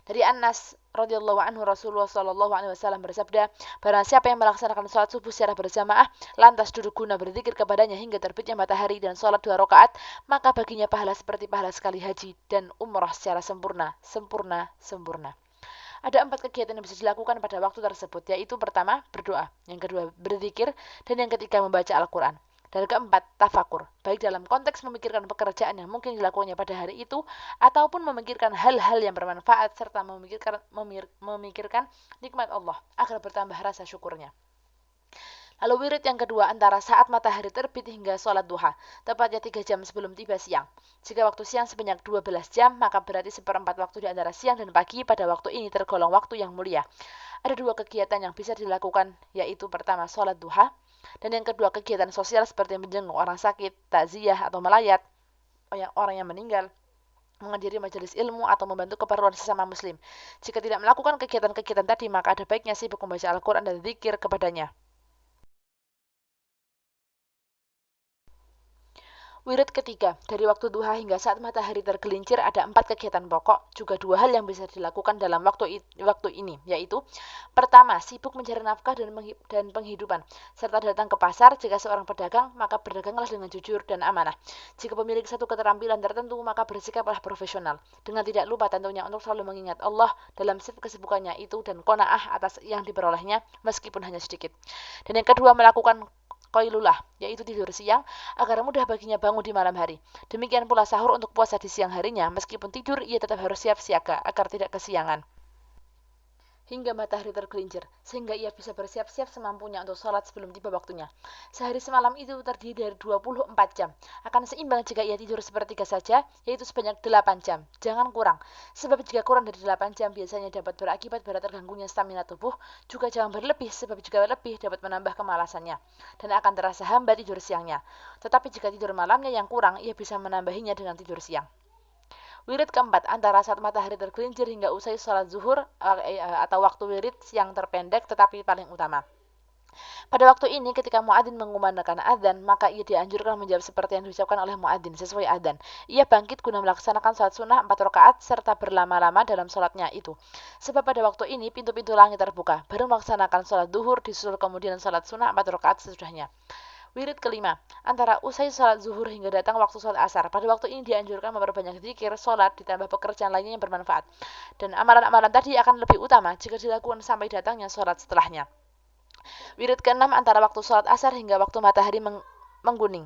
Dari Anas radhiyallahu anhu Rasulullah sallallahu alaihi wasallam bersabda, barang siapa yang melaksanakan salat subuh secara berjamaah lantas duduk guna berzikir kepadanya hingga terbitnya matahari dan salat 2 rakaat, maka baginya pahala seperti pahala sekali haji dan umrah secara sempurna. Ada 4 kegiatan yang bisa dilakukan pada waktu tersebut, yaitu pertama, berdoa, yang kedua, berzikir, dan yang ketiga, membaca Al-Quran. Dan keempat, tafakur, baik dalam konteks memikirkan pekerjaan yang mungkin dilakukannya pada hari itu, ataupun memikirkan hal-hal yang bermanfaat, serta memikirkan nikmat Allah, agar bertambah rasa syukurnya. Lalu wirid yang kedua antara saat matahari terbit hingga sholat duha, tepatnya 3 jam sebelum tiba siang. Jika waktu siang sebanyak 12 jam, maka berarti seperempat waktu di antara siang dan pagi pada waktu ini tergolong waktu yang mulia. Ada 2 kegiatan yang bisa dilakukan, yaitu pertama sholat duha, dan yang kedua kegiatan sosial seperti menjenguk orang sakit, takziah atau melayat orang yang meninggal, menghadiri majelis ilmu atau membantu keperluan sesama muslim. Jika tidak melakukan kegiatan-kegiatan tadi, maka ada baiknya sibuk membaca Al-Quran dan zikir kepadanya. Wirid ketiga, dari waktu duha hingga saat matahari tergelincir ada 4 kegiatan pokok, juga 2 hal yang bisa dilakukan dalam waktu ini, yaitu pertama, sibuk mencari nafkah dan penghidupan, serta datang ke pasar. Jika seorang pedagang, maka berdaganglah dengan jujur dan amanah. Jika pemilik satu keterampilan tertentu, maka bersikaplah profesional, dengan tidak lupa tentunya untuk selalu mengingat Allah dalam kesibukannya itu dan qanaah atas yang diperolehnya, meskipun hanya sedikit. Dan yang kedua, melakukan Qailulah, yaitu tidur siang, agar mudah baginya bangun di malam hari. Demikian pula sahur untuk puasa di siang harinya, meskipun tidur, ia tetap harus siap siaga, agar tidak kesiangan hingga matahari tergelincir, sehingga ia bisa bersiap-siap semampunya untuk sholat sebelum tiba waktunya. Sehari semalam itu terdiri dari 24 jam. Akan seimbang jika ia tidur sepertiga saja, yaitu sebanyak 8 jam. Jangan kurang, sebab jika kurang dari 8 jam biasanya dapat berakibat pada terganggunya stamina tubuh. Juga jangan berlebih, sebab jika lebih dapat menambah kemalasannya, dan akan terasa hambat tidur siangnya. Tetapi jika tidur malamnya yang kurang, ia bisa menambahinya dengan tidur siang. Wirid keempat, antara saat matahari tergelincir hingga usai sholat zuhur atau waktu wirid yang terpendek tetapi paling utama. Pada waktu ini ketika muadzin mengumandangkan adzan, maka ia dianjurkan menjawab seperti yang diucapkan oleh muadzin sesuai adzan. Ia bangkit guna melaksanakan sholat sunnah 4 rakaat serta berlama-lama dalam sholatnya itu. Sebab pada waktu ini pintu-pintu langit terbuka, baru melaksanakan sholat duhur disusul kemudian sholat sunnah 4 rakaat sesudahnya. Wirid kelima, antara usai sholat zuhur hingga datang waktu sholat asar. Pada waktu ini dianjurkan memperbanyak zikir, sholat, ditambah pekerjaan lainnya yang bermanfaat. Dan amalan-amalan tadi akan lebih utama jika dilakukan sampai datangnya sholat setelahnya. Wirid keenam, antara waktu sholat asar hingga waktu matahari mengguning.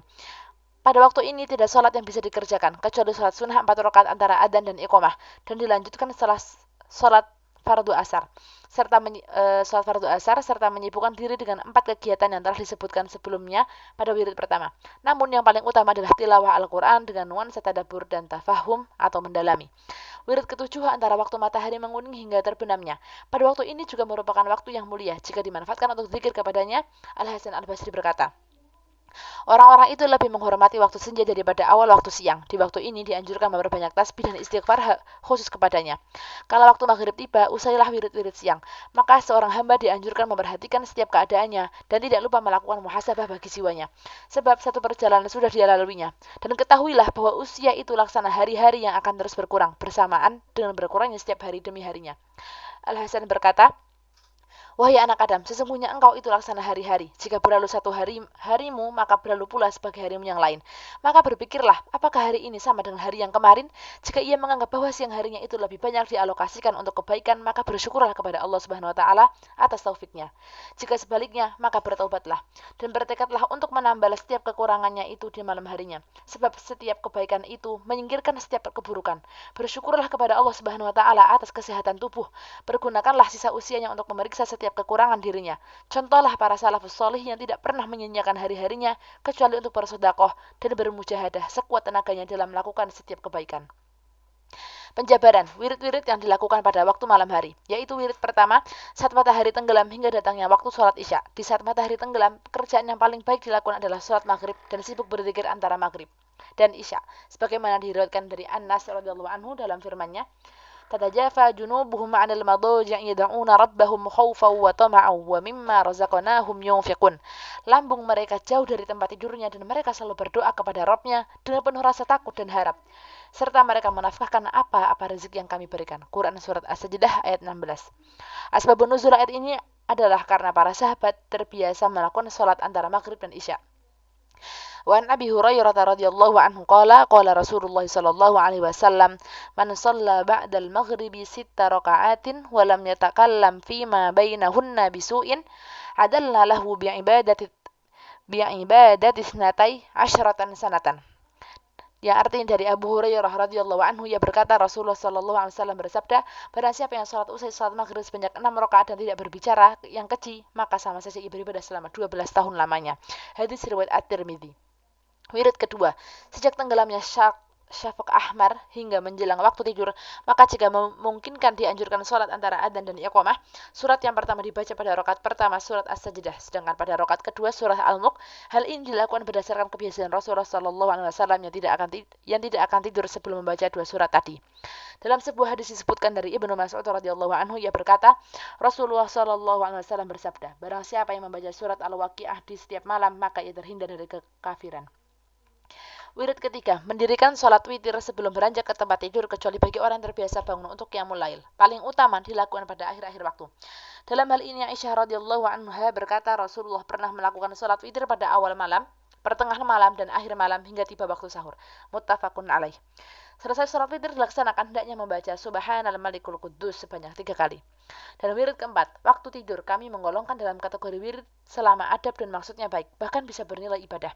Pada waktu ini tidak sholat yang bisa dikerjakan, kecuali sholat sunnah 4 rakaat antara adzan dan iqamah, dan dilanjutkan setelah sholat sholat fardu asar serta menyibukkan diri dengan 4 kegiatan yang telah disebutkan sebelumnya pada wirid pertama. Namun yang paling utama adalah tilawah Al-Quran dengan nuansa tadabbur dan tafahum atau mendalami. Wirid ketujuh antara waktu matahari menguning hingga terbenamnya. Pada waktu ini juga merupakan waktu yang mulia jika dimanfaatkan untuk zikir kepadanya. Al-Hasan Al-Basri berkata, orang-orang itu lebih menghormati waktu senja daripada awal waktu siang. Di waktu ini dianjurkan memperbanyak tasbih dan istighfar khusus kepadanya. Kalau waktu maghrib tiba, usailah wirid-wirid siang. Maka seorang hamba dianjurkan memperhatikan setiap keadaannya dan tidak lupa melakukan muhasabah bagi jiwanya. Sebab satu perjalanan sudah dia laluinya. Dan ketahuilah bahwa usia itu laksana hari-hari yang akan terus berkurang bersamaan dengan berkurangnya setiap hari demi harinya. Al-Hasan berkata, wahai anak Adam, sesungguhnya engkau itu laksana hari-hari. Jika berlalu satu harimu, maka berlalu pula sebagai harimu yang lain. Maka berpikirlah, apakah hari ini sama dengan hari yang kemarin? Jika ia menganggap bahwa siang harinya itu lebih banyak dialokasikan untuk kebaikan, maka bersyukurlah kepada Allah Subhanahu wa taala atas taufiknya. Jika sebaliknya, maka bertaubatlah dan bertekadlah untuk menambah setiap kekurangannya itu di malam harinya. Sebab setiap kebaikan itu menyingkirkan setiap keburukan. Bersyukurlah kepada Allah Subhanahu wa taala atas kesehatan tubuh. Pergunakanlah sisa usianya untuk memeriksa setiap kekurangan dirinya. Contohlah para salafus solih yang tidak pernah menyanyiakan hari-harinya kecuali untuk bersedekah dan bermujahadah sekuat tenaganya dalam melakukan setiap kebaikan. Penjabaran, wirid-wirid yang dilakukan pada waktu malam hari, yaitu wirid pertama, saat matahari tenggelam hingga datangnya waktu sholat isya. Di saat matahari tenggelam, pekerjaan yang paling baik dilakukan adalah sholat maghrib dan sibuk berzikir antara maghrib dan isya. Sebagaimana diriwayatkan dari Anas radhiyallahu anhu dalam firman-Nya, تتجافى جنوبهم عن المضاجع يدعون ربهم خوفا وطمعا ومما رزقناهم ينفقون. Lambung mereka jauh dari tempat tidurnya dan mereka selalu berdoa kepada Rabb-Nya dengan penuh rasa takut dan harap. Serta mereka menafkahkan apa-apa rezeki yang kami berikan. Quran Surat As-Sajdah ayat 16. Asbabun nuzul ayat ini adalah karena para sahabat terbiasa melakukan sholat antara maghrib dan isya. وعن أبي هريرة رضي الله عنه قال رسول الله صلى الله عليه وسلم من صلى بعد المغرب 6 ركعات ولم يتكلم فيما بينهن بسوء عدلنا له بعبادة 12 سنة. Yang artinya dari Abu Hurairah radhiyallahu anhu, ia berkata Rasulullah sallallahu alaihi wasallam bersabda, barang siapa yang salat usai salat maghrib sebanyak 6 rakaat dan tidak berbicara yang keji, maka sama saja ia beribadah selama 12 tahun lamanya. Hadis riwayat At-Tirmidzi. Wirid kedua, sejak tenggelamnya syafaq ahmar hingga menjelang waktu tidur, maka jika memungkinkan dianjurkan sholat antara adzan dan iqamah. Surat yang pertama dibaca pada rakaat pertama surat As-Sajdah, sedangkan pada rakaat kedua surah Al-Mulk. Hal ini dilakukan berdasarkan kebiasaan Rasulullah sallallahu alaihi wasallam yang tidak akan tidur sebelum membaca dua surat tadi. Dalam sebuah hadis disebutkan dari Ibnu Mas'ud radhiyallahu anhu, ia berkata, Rasulullah sallallahu alaihi wasallam bersabda, barang siapa yang membaca surat Al-Waqiah di setiap malam, maka ia terhindar dari kekafiran. Wirid ketiga, mendirikan sholat witir sebelum beranjak ke tempat tidur kecuali bagi orang terbiasa bangun untuk qiyamul lail. Paling utama dilakukan pada akhir-akhir waktu. Dalam hal ini Aisyah radhiyallahu anha berkata Rasulullah pernah melakukan sholat witir pada awal malam, pertengahan malam dan akhir malam hingga tiba waktu sahur. Muttafaqun alaih. Selesai sholat witir dilaksanakan hendaknya membaca Subhanal Malikul Quddus sebanyak 3 kali. Dan wirid keempat, waktu tidur kami menggolongkan dalam kategori wirid selama adab dan maksudnya baik, bahkan bisa bernilai ibadah.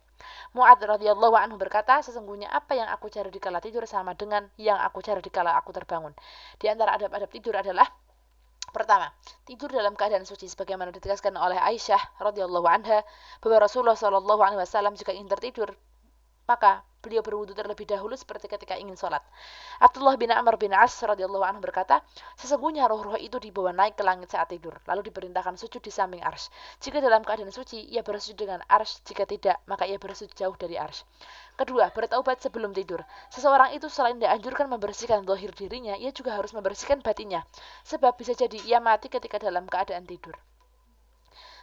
Mu'adz radhiyallahu anhu berkata, sesungguhnya apa yang aku cari di kala tidur sama dengan yang aku cari di kala aku terbangun. Di antara adab-adab tidur adalah pertama, tidur dalam keadaan suci sebagaimana ditegaskan oleh Aisyah radhiyallahu anha bahwa Rasulullah sallallahu alaihi wasallam jika ingin tertidur maka beliau berwudu terlebih dahulu seperti ketika ingin sholat. Abdullah bin Amr bin As radhiyallahu anhu berkata, sesungguhnya roh-roh itu dibawa naik ke langit saat tidur, lalu diperintahkan sujud di samping arsy. Jika dalam keadaan suci, ia bersujud dengan arsy, jika tidak, maka ia bersujud jauh dari arsy. Kedua, bertaubat sebelum tidur. Seseorang itu selain dianjurkan membersihkan zahir dirinya, ia juga harus membersihkan batinnya, sebab bisa jadi ia mati ketika dalam keadaan tidur.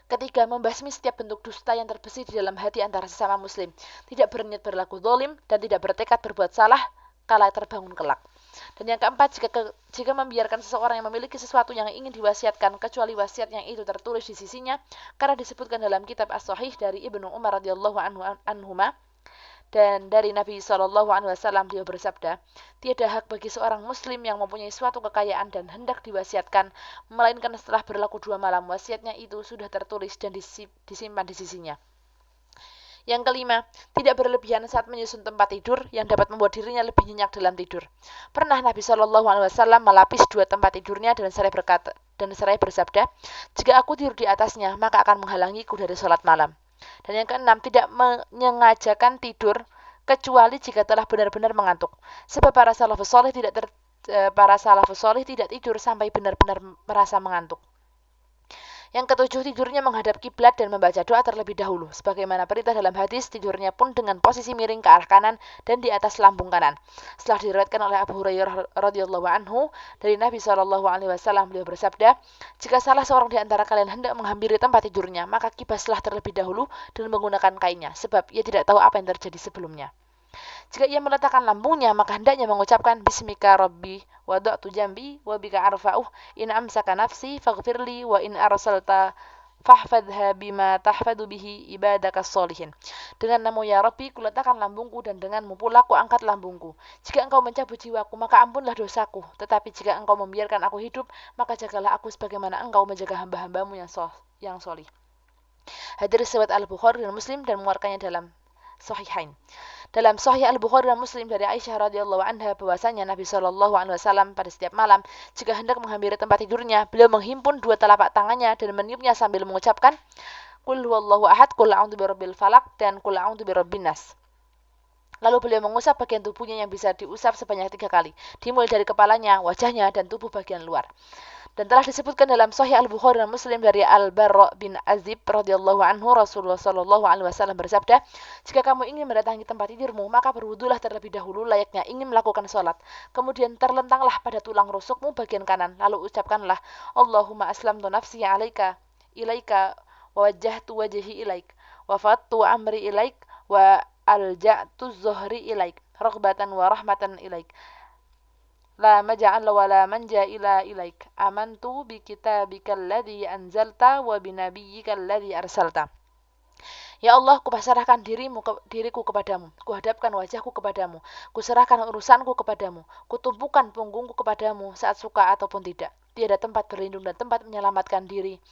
Ketiga, membasmi setiap bentuk dusta yang terbesit di dalam hati antara sesama muslim. Tidak berniat berlaku zalim dan tidak bertekad berbuat salah kala terbangun kelak. Dan yang keempat, jika membiarkan seseorang yang memiliki sesuatu yang ingin diwasiatkan kecuali wasiat yang itu tertulis di sisinya, karena disebutkan dalam kitab As-Sahih dari Ibnu Umar radhiyallahu anhuma dan dari Nabi SAW beliau bersabda, tiada hak bagi seorang muslim yang mempunyai suatu kekayaan dan hendak diwasiatkan, melainkan setelah berlaku 2 malam wasiatnya itu sudah tertulis dan disimpan di sisinya. Yang kelima, tidak berlebihan saat menyusun tempat tidur yang dapat membuat dirinya lebih nyenyak dalam tidur. Pernah Nabi Shallallahu Alaihi Wasallam melapis dua tempat tidurnya dan seraya bersabda, jika aku tidur di atasnya, maka akan menghalangiku dari sholat malam. Dan yang keenam, tidak menyengajakan tidur kecuali jika telah benar-benar mengantuk. Sebab para salafus soleh tidak tidur sampai benar-benar merasa mengantuk. Yang ketujuh, tidurnya menghadap kiblat dan membaca doa terlebih dahulu. Sebagaimana perintah dalam hadis, tidurnya pun dengan posisi miring ke arah kanan dan di atas lambung kanan. Setelah diriwayatkan oleh Abu Hurairah radhiyallahu anhu dari Nabi Shallallahu alaihi wasallam, beliau bersabda, "Jika salah seorang di antara kalian hendak menghampiri tempat tidurnya, maka kibaslah terlebih dahulu dan menggunakan kainnya, sebab ia tidak tahu apa yang terjadi sebelumnya." Jika ia meletakkan lambungnya, maka hendaknya mengucapkan Bismika Rabbi wada'tu jambi wa bika arfa'uh in amsaka nafsi faghfirli wa in arsalta fahfadha bima tahfadu bihi ibadakas solihin. Dengan namamu ya Rabbi, kuletakkan lambungku dan denganmu pula ku angkat lambungku. Jika engkau mencabut jiwaku, maka ampunlah dosaku. Tetapi jika engkau membiarkan aku hidup, maka jagalah aku sebagaimana engkau menjaga hamba-hambamu yang solih. Hadis riwayat Al-Bukhari dan Muslim dan mengeluarkannya dalam Sahihain. Dalam Sahih Al-Bukhari dan Muslim dari Aisyah radhiyallahu anha bahwasanya Nabi Shallallahu alaihi wasallam pada setiap malam jika hendak menghampiri tempat tidurnya, beliau menghimpun dua telapak tangannya dan meniupnya sambil mengucapkan Qul huwallahu ahad, qul a'udzu birabbil falaq dan qul a'udzu birabbin nas. Lalu beliau mengusap bagian tubuhnya yang bisa diusap sebanyak 3 kali, dimulai dari kepalanya, wajahnya, dan tubuh bagian luar. Dan telah disebutkan dalam Sahih Al-Bukhari dan Muslim dari Al-Barra bin Azib radhiyallahu anhu, Rasulullah sallallahu alaihi wasallam bersabda, "Jika kamu ingin mendatangi tempat tidurmu, maka berwudulah terlebih dahulu layaknya ingin melakukan salat. Kemudian terlentanglah pada tulang rusukmu bagian kanan, lalu ucapkanlah, Allahumma aslamtu nafsi ilaika wa wajjahtu wajhi ilaik, wa fattu amri ilaik, wa alja'tu zuhri ilaik, raghbatan wa rahmatan ilaik. La maja'al wa la manja ila ilaik. Amantu bi kitabikal ladzi anzalta wa bi nabiyyikal ladzi arsalta." Ya Allah, kupasrahkan diriku kepadamu, kuhadapkan wajahku kepadamu, kuserahkan urusanku kepadamu, kutumpukan punggungku kepadamu saat suka ataupun tidak. Tiada tempat berlindung dan tempat menyelamatkan diri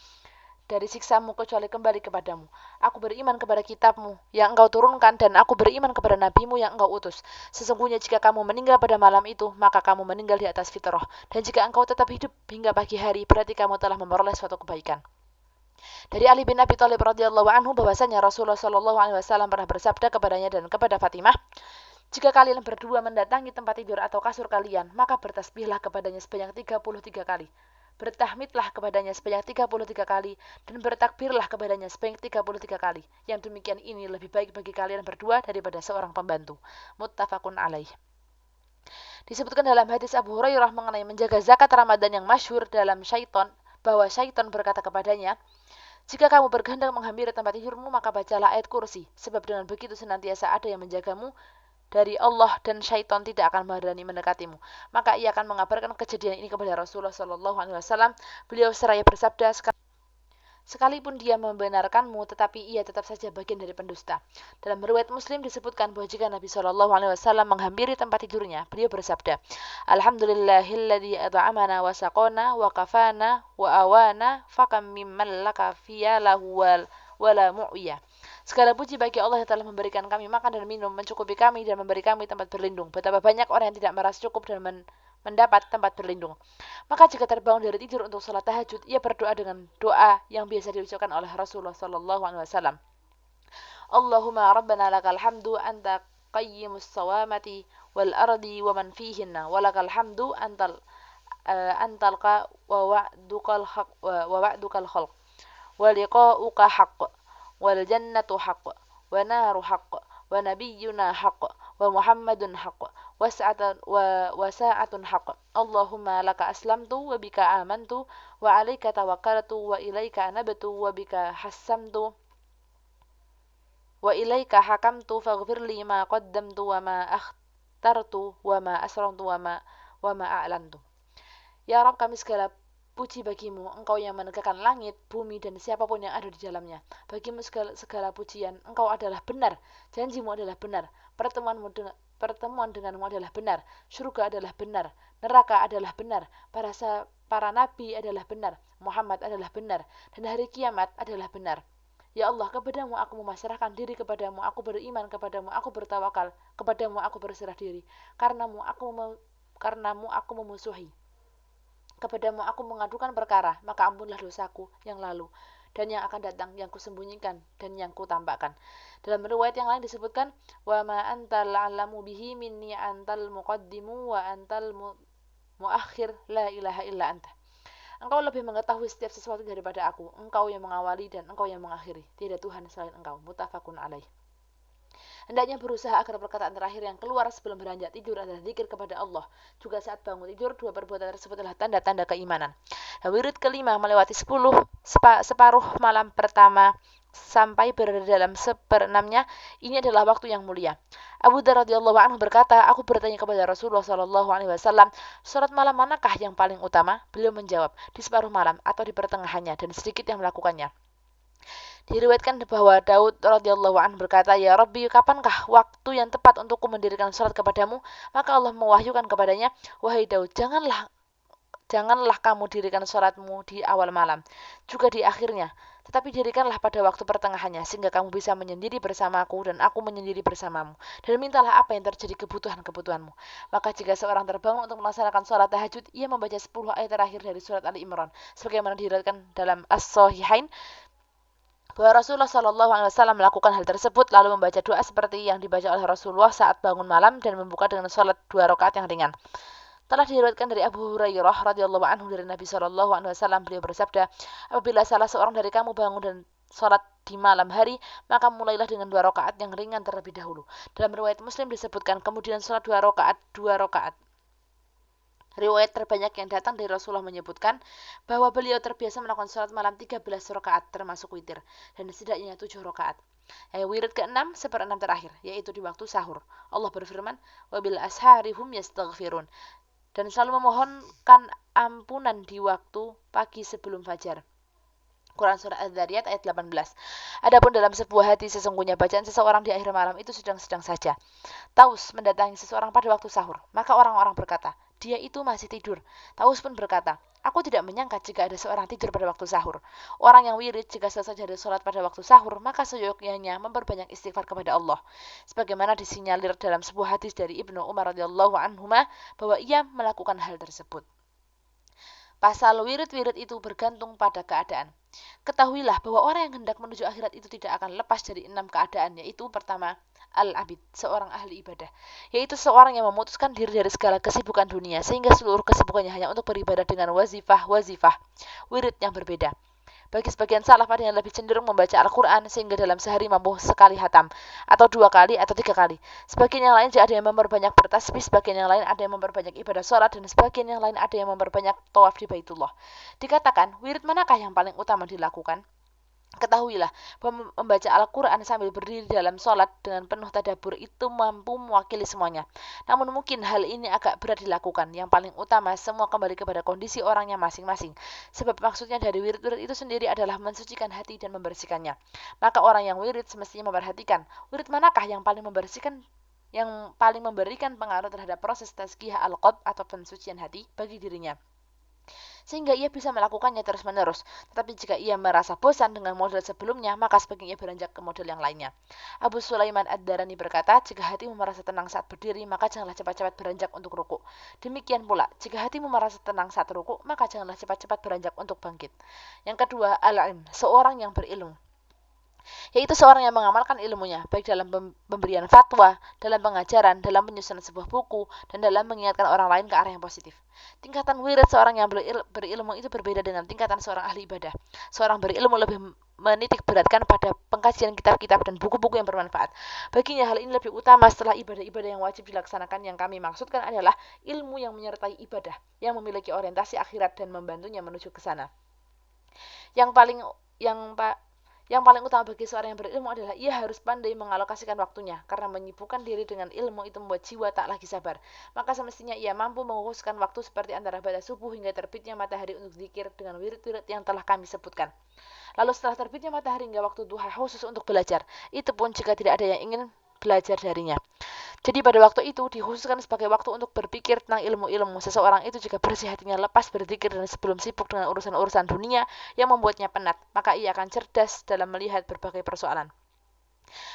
dari siksamu kecuali kembali kepadamu. Aku beriman kepada kitabmu yang engkau turunkan dan aku beriman kepada nabimu yang engkau utus. Sesungguhnya jika kamu meninggal pada malam itu, maka kamu meninggal di atas fitrah. Dan jika engkau tetap hidup hingga pagi hari, berarti kamu telah memperoleh suatu kebaikan. Dari Ali bin Abi Thalib radhiyallahu anhu bahwasanya Rasulullah shallallahu alaihi wasallam pernah bersabda kepadanya dan kepada Fatimah, "Jika kalian berdua mendatangi tempat tidur atau kasur kalian, maka bertasbihlah kepadanya sebanyak 33 kali. Bertahmidlah kepadanya sebanyak 33 kali dan bertakbirlah kepadanya sebanyak 33 kali. Yang demikian ini lebih baik bagi kalian berdua daripada seorang pembantu." Muttafaqun alaih. Disebutkan dalam hadis Abu Hurairah mengenai menjaga zakat Ramadan yang masyhur dalam syaitan, bahwa syaitan berkata kepadanya, "Jika kamu berkehendak menghampiri tempat tidurmu, maka bacalah ayat kursi, sebab dengan begitu senantiasa ada yang menjagamu dari Allah dan syaitan tidak akan berani mendekatimu." Maka ia akan mengabarkan kejadian ini kepada Rasulullah Shallallahu alaihi wasallam. Beliau seraya bersabda, "Sekalipun dia membenarkanmu, tetapi ia tetap saja bagian dari pendusta." Dalam riwayat Muslim disebutkan bahwa jika Nabi Shallallahu alaihi wasallam menghampiri tempat tidurnya, beliau bersabda, "Alhamdulillahilladzi at'amana wa saqana wa kafana wa awana fakam mimman laka fiyalahu wala mu'iyah." Segala puji bagi Allah yang telah memberikan kami makan dan minum, mencukupi kami dan memberi kami tempat berlindung. Betapa banyak orang yang tidak merasa cukup dan mendapat tempat berlindung. Maka jika terbangun dari tidur untuk salat tahajud, ia berdoa dengan doa yang biasa diucapkan oleh Rasulullah sallallahu alaihi wasallam. Allahumma rabbana lakal hamdu anta qayyimus sawamati wal ardi wa man fihinna wa lakal hamdu antalqa wa wa'dukal khalq wa liqa'uka haqq wal jannatu haqq wa naru haqq wa nabiyyuna haqq wa muhammadun haqq wa sa'atun haqq. Allahumma laka aslamtu wa bika amantu wa alaika tawakkaltu wa ilaika anabtu wa bika hassamtu wa ilaika hakamtu faghfirli ma qaddamtu wa ma akhtartu wa ma asrartu wa ma a'lantu. Ya Rabb, kami segala puji bagimu, engkau yang menegakkan langit, bumi, dan siapapun yang ada di dalamnya. Bagimu segala pujian, engkau adalah benar, janjimu adalah benar, pertemuan denganmu adalah benar, surga adalah benar, neraka adalah benar, para nabi adalah benar, Muhammad adalah benar, dan hari kiamat adalah benar. Ya Allah, kepadamu aku memasrahkan diri, kepadamu aku beriman, kepadamu aku bertawakal, kepadamu aku berserah diri. Karenamu aku memusuhi. Kepadamu aku mengadukan perkara, maka ampunlah dosaku yang lalu dan yang akan datang, yang kusembunyikan dan yang kutampakkan. Dalam riwayat yang lain disebutkan, wa ma antal alamu bihi minni antal muqaddimu wa antal muakhir la ilaha illa anta. Engkau lebih mengetahui setiap sesuatu daripada aku. Engkau yang mengawali dan engkau yang mengakhiri. Tidak Tuhan selain engkau. Muttafaqun alaih. Hendaknya berusaha agar perkataan terakhir yang keluar sebelum beranjak tidur adalah zikir kepada Allah. Juga saat bangun tidur, dua perbuatan tersebut adalah tanda-tanda keimanan. Nah, wirid kelima melewati 10 separuh malam pertama sampai berada dalam seperenamnya, ini adalah waktu yang mulia. Abu Dzar radhiyallahu anhu berkata, aku bertanya kepada Rasulullah shallallahu alaihi wasallam, salat malam manakah yang paling utama? Beliau menjawab, di separuh malam atau di pertengahannya, dan sedikit yang melakukannya. Diriwayatkan bahwa Daud radhiyallahu anhu berkata, ya Rabbi, kapankah waktu yang tepat untukku mendirikan salat kepadamu? Maka Allah mewahyukan kepadanya, wahai Daud, janganlah kamu dirikan salatmu di awal malam, juga di akhirnya, tetapi dirikanlah pada waktu pertengahannya, sehingga kamu bisa menyendiri bersamaku dan aku menyendiri bersamamu. Dan mintalah apa yang terjadi kebutuhan-kebutuhanmu. Maka jika seorang terbangun untuk melaksanakan sholat tahajud, ia membaca 10 ayat terakhir dari surat Ali Imran, sebagaimana diriwayatkan dalam As-Sahihain, bahwa Rasulullah Shallallahu Alaihi Wasallam melakukan hal tersebut lalu membaca doa seperti yang dibaca oleh Rasulullah saat bangun malam dan membuka dengan sholat 2 rakaat yang ringan. Telah diriwayatkan dari Abu Hurairah radhiyallahu anhu dari Nabi Shallallahu Alaihi Wasallam, beliau bersabda, apabila salah seorang dari kamu bangun dan sholat di malam hari, maka mulailah dengan 2 rakaat yang ringan terlebih dahulu. Dalam riwayat Muslim disebutkan kemudian sholat 2 rakaat 2 rakaat. Riwayat terbanyak yang datang dari Rasulullah menyebutkan bahwa beliau terbiasa melakukan sholat malam 13 rakaat termasuk witir, dan setidaknya 7 rakaat. Wirid ke-6 seperenam terakhir, yaitu di waktu sahur. Allah berfirman, wabil ashari hum yastaghfirun, dan selalu memohonkan ampunan di waktu pagi sebelum fajar. Quran Surah Az-Zariyat ayat 18. Adapun dalam sebuah hati, sesungguhnya bacaan seseorang di akhir malam itu sedang-sedang saja. Taus mendatangi seseorang pada waktu sahur, maka orang-orang berkata, dia itu masih tidur. Taus pun berkata, aku tidak menyangka jika ada seorang tidur pada waktu sahur. Orang yang wirid jika selesai dari sholat pada waktu sahur, maka seyogyanya memperbanyak istighfar kepada Allah. Sebagaimana disinyalir dalam sebuah hadis dari Ibnu Umar radhiyallahu anhuma bahwa ia melakukan hal tersebut. Pasal wirid-wirid itu bergantung pada keadaan. Ketahuilah bahwa orang yang hendak menuju akhirat itu tidak akan lepas dari 6 keadaan, yaitu pertama, al-abid, seorang ahli ibadah, yaitu seorang yang memutuskan diri dari segala kesibukan dunia, sehingga seluruh kesibukannya hanya untuk beribadah dengan wazifah, wirid yang berbeda. Bagi sebagian salaf ada yang lebih cenderung membaca Al-Quran sehingga dalam sehari mampu sekali hatam, atau 2 kali atau 3 kali. Sebagian yang lain ada yang memperbanyak bertasbih, sebagian yang lain ada yang memperbanyak ibadah sholat, dan sebagian yang lain ada yang memperbanyak tawaf di Baitullah. Dikatakan, wirid manakah yang paling utama dilakukan? Ketahuilah bahwa membaca Al-Quran sambil berdiri dalam sholat dengan penuh tadabbur itu mampu mewakili semuanya. Namun mungkin hal ini agak berat dilakukan. Yang paling utama semua kembali kepada kondisi orangnya masing-masing. Sebab maksudnya dari wirid-wirid itu sendiri adalah mensucikan hati dan membersihkannya. Maka orang yang wirid semestinya memperhatikan wirid manakah yang paling membersihkan, yang paling memberikan pengaruh terhadap proses tazkiyah al-qalb atau pensucian hati bagi dirinya, sehingga ia bisa melakukannya terus-menerus. Tetapi jika ia merasa bosan dengan model sebelumnya, maka sebaiknya ia beranjak ke model yang lainnya. Abu Sulaiman Ad-Darani berkata, jika hatimu merasa tenang saat berdiri, maka janganlah cepat-cepat beranjak untuk ruku. Demikian pula, jika hatimu merasa tenang saat ruku, maka janganlah cepat-cepat beranjak untuk bangkit. Yang kedua, al-ilm, seorang yang berilmu, yaitu seorang yang mengamalkan ilmunya, baik dalam pemberian fatwa, dalam pengajaran, dalam penyusunan sebuah buku, dan dalam mengingatkan orang lain ke arah yang positif. Tingkatan wirid seorang yang berilmu itu berbeda dengan tingkatan seorang ahli ibadah. Seorang berilmu lebih menitik beratkan pada pengkajian kitab-kitab dan buku-buku yang bermanfaat. Baginya hal ini lebih utama setelah ibadah-ibadah yang wajib dilaksanakan. Yang kami maksudkan adalah ilmu yang menyertai ibadah, yang memiliki orientasi akhirat dan membantunya menuju ke sana. Yang paling utama bagi seorang yang berilmu adalah ia harus pandai mengalokasikan waktunya, karena menyibukkan diri dengan ilmu itu membuat jiwa tak lagi sabar. Maka semestinya ia mampu menguruskan waktu seperti antara batas subuh hingga terbitnya matahari untuk zikir dengan wirid-wirid yang telah kami sebutkan. Lalu setelah terbitnya matahari hingga waktu duha khusus untuk belajar. Itu pun jika tidak ada yang ingin belajar darinya. Jadi pada waktu itu dikhususkan sebagai waktu untuk berpikir tentang ilmu-ilmu. Seseorang itu jika bersih hatinya lepas berzikir dan sebelum sibuk dengan urusan-urusan dunia yang membuatnya penat, maka ia akan cerdas dalam melihat berbagai persoalan.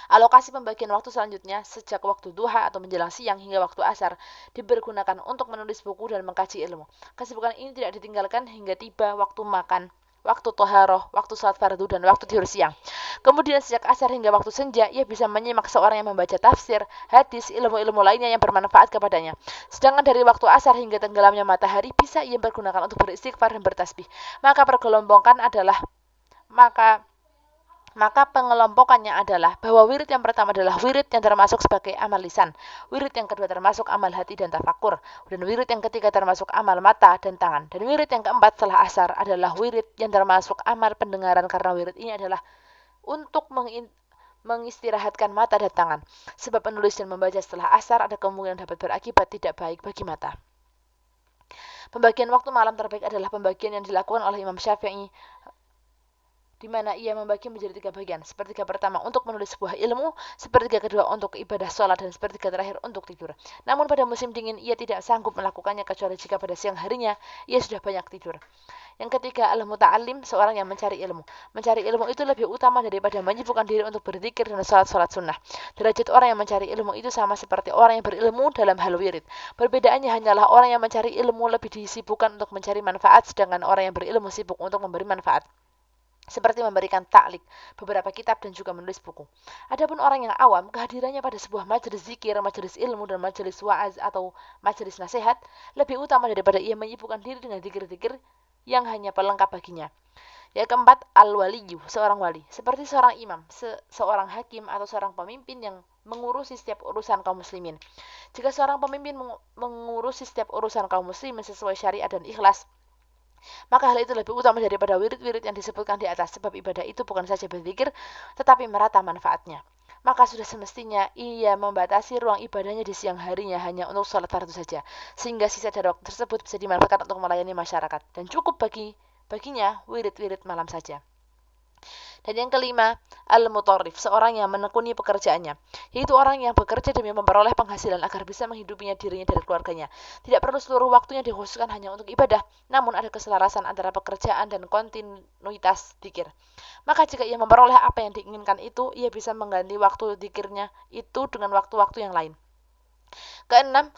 Alokasi pembagian waktu selanjutnya sejak waktu duha atau menjelang siang hingga waktu asar dipergunakan untuk menulis buku dan mengkaji ilmu. Kesibukan ini tidak ditinggalkan hingga tiba waktu makan, waktu toharoh, waktu salat fardu, dan waktu tidur siang. Kemudian sejak asar hingga waktu senja, ia bisa menyimak seorang yang membaca tafsir, hadis, ilmu-ilmu lainnya yang bermanfaat kepadanya. Sedangkan dari waktu asar hingga tenggelamnya matahari, bisa ia pergunakan untuk beristighfar dan bertasbih. Maka pergelombokan adalah maka pengelompokannya adalah bahwa wirid yang pertama adalah wirid yang termasuk sebagai amal lisan, wirid yang kedua termasuk amal hati dan tafakur, dan wirid yang ketiga termasuk amal mata dan tangan, dan wirid yang keempat setelah asar adalah wirid yang termasuk amal pendengaran, karena wirid ini adalah untuk mengistirahatkan mata dan tangan. Sebab menulis dan membaca setelah asar ada kemungkinan dapat berakibat tidak baik bagi mata. Pembagian waktu malam terbaik adalah pembagian yang dilakukan oleh Imam Syafi'i, di mana ia membagi menjadi 3 bagian. Sepertiga pertama untuk menulis sebuah ilmu, sepertiga kedua untuk ibadah sholat, dan sepertiga terakhir untuk tidur. Namun pada musim dingin ia tidak sanggup melakukannya kecuali jika pada siang harinya ia sudah banyak tidur. Yang ketiga, al-muta'allim, seorang yang mencari ilmu. Mencari ilmu itu lebih utama daripada menyibukkan diri untuk berzikir dan sholat-sholat sunnah. Derajat orang yang mencari ilmu itu sama seperti orang yang berilmu dalam hal wirid. Perbedaannya hanyalah orang yang mencari ilmu lebih disibukkan untuk mencari manfaat, sedangkan orang yang berilmu sibuk untuk memberi manfaat, seperti memberikan taklik, beberapa kitab, dan juga menulis buku. Adapun orang yang awam, kehadirannya pada sebuah majelis zikir, majelis ilmu, dan majelis wa'az atau majelis nasihat lebih utama daripada ia menyibukkan diri dengan zikir-zikir yang hanya pelengkap baginya. Yang keempat, al-waliyu, seorang wali, seperti seorang imam, seorang hakim, atau seorang pemimpin yang mengurusi setiap urusan kaum muslimin. Jika seorang pemimpin mengurusi setiap urusan kaum muslimin sesuai syariat dan ikhlas, maka hal itu lebih utama daripada wirid-wirid yang disebutkan di atas, sebab ibadah itu bukan saja berzikir, tetapi merata manfaatnya. Maka sudah semestinya ia membatasi ruang ibadahnya di siang harinya hanya untuk sholat fardu saja, sehingga sisa dari waktu tersebut bisa dimanfaatkan untuk melayani masyarakat, dan cukup baginya wirid-wirid malam saja. Dan yang kelima, al-mutarrif, seorang yang menekuni pekerjaannya, yaitu orang yang bekerja demi memperoleh penghasilan agar bisa menghidupinya dirinya dan keluarganya. Tidak perlu seluruh waktunya dikhususkan hanya untuk ibadah, namun ada keselarasan antara pekerjaan dan kontinuitas zikir. Maka jika ia memperoleh apa yang diinginkan itu, ia bisa mengganti waktu zikirnya itu dengan waktu-waktu yang lain. Keenam,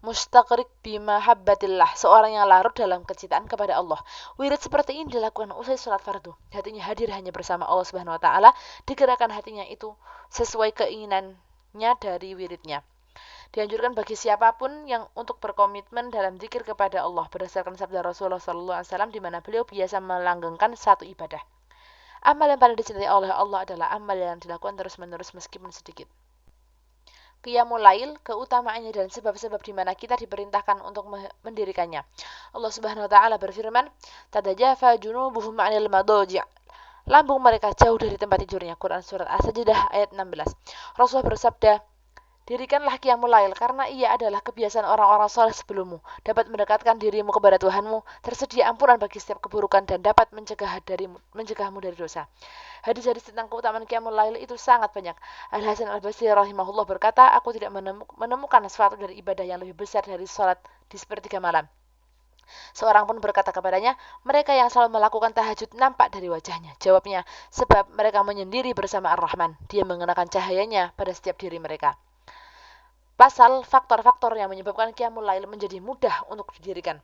mustaqrik bimahabbatillah, seorang yang larut dalam kecintaan kepada Allah. Wirid seperti ini dilakukan usai sholat fardu. Hatinya hadir hanya bersama Allah Subhanahu wa taala, digerakkan hatinya itu sesuai keinginannya dari wiridnya. Dianjurkan bagi siapapun yang untuk berkomitmen dalam zikir kepada Allah berdasarkan sabda Rasulullah SAW, di mana beliau biasa melanggengkan satu ibadah. Amal yang paling dicintai oleh Allah adalah amal yang dilakukan terus-menerus meskipun sedikit. Qiyamul Lail, keutamaannya dan sebab-sebab di mana kita diperintahkan untuk mendirikannya. Allah Subhanahu wa taala berfirman, "Tatajafa junubuhum 'anil madaji'." Lambung mereka jauh dari tempat tidurnya. Quran surat As-Sajdah ayat 16. Rasulullah bersabda, "Dirikanlah qiyamul lail karena ia adalah kebiasaan orang-orang saleh sebelummu, dapat mendekatkan dirimu kepada Tuhanmu, tersedia ampunan bagi setiap keburukan, dan dapat mencegahmu dari dosa." Hadis-hadis tentang keutamaan qiyamul lail itu sangat banyak. Al-Hasan Al-Basri rahimahullah berkata, "Aku tidak menemukan sesuatu dari ibadah yang lebih besar dari salat di sepertiga malam." Seorang pun berkata kepadanya, "Mereka yang selalu melakukan tahajud nampak dari wajahnya." Jawabnya, "Sebab mereka menyendiri bersama Ar-Rahman. Dia mengenakan cahayanya pada setiap diri mereka." Pasal faktor-faktor yang menyebabkan qiyamul lail menjadi mudah untuk didirikan.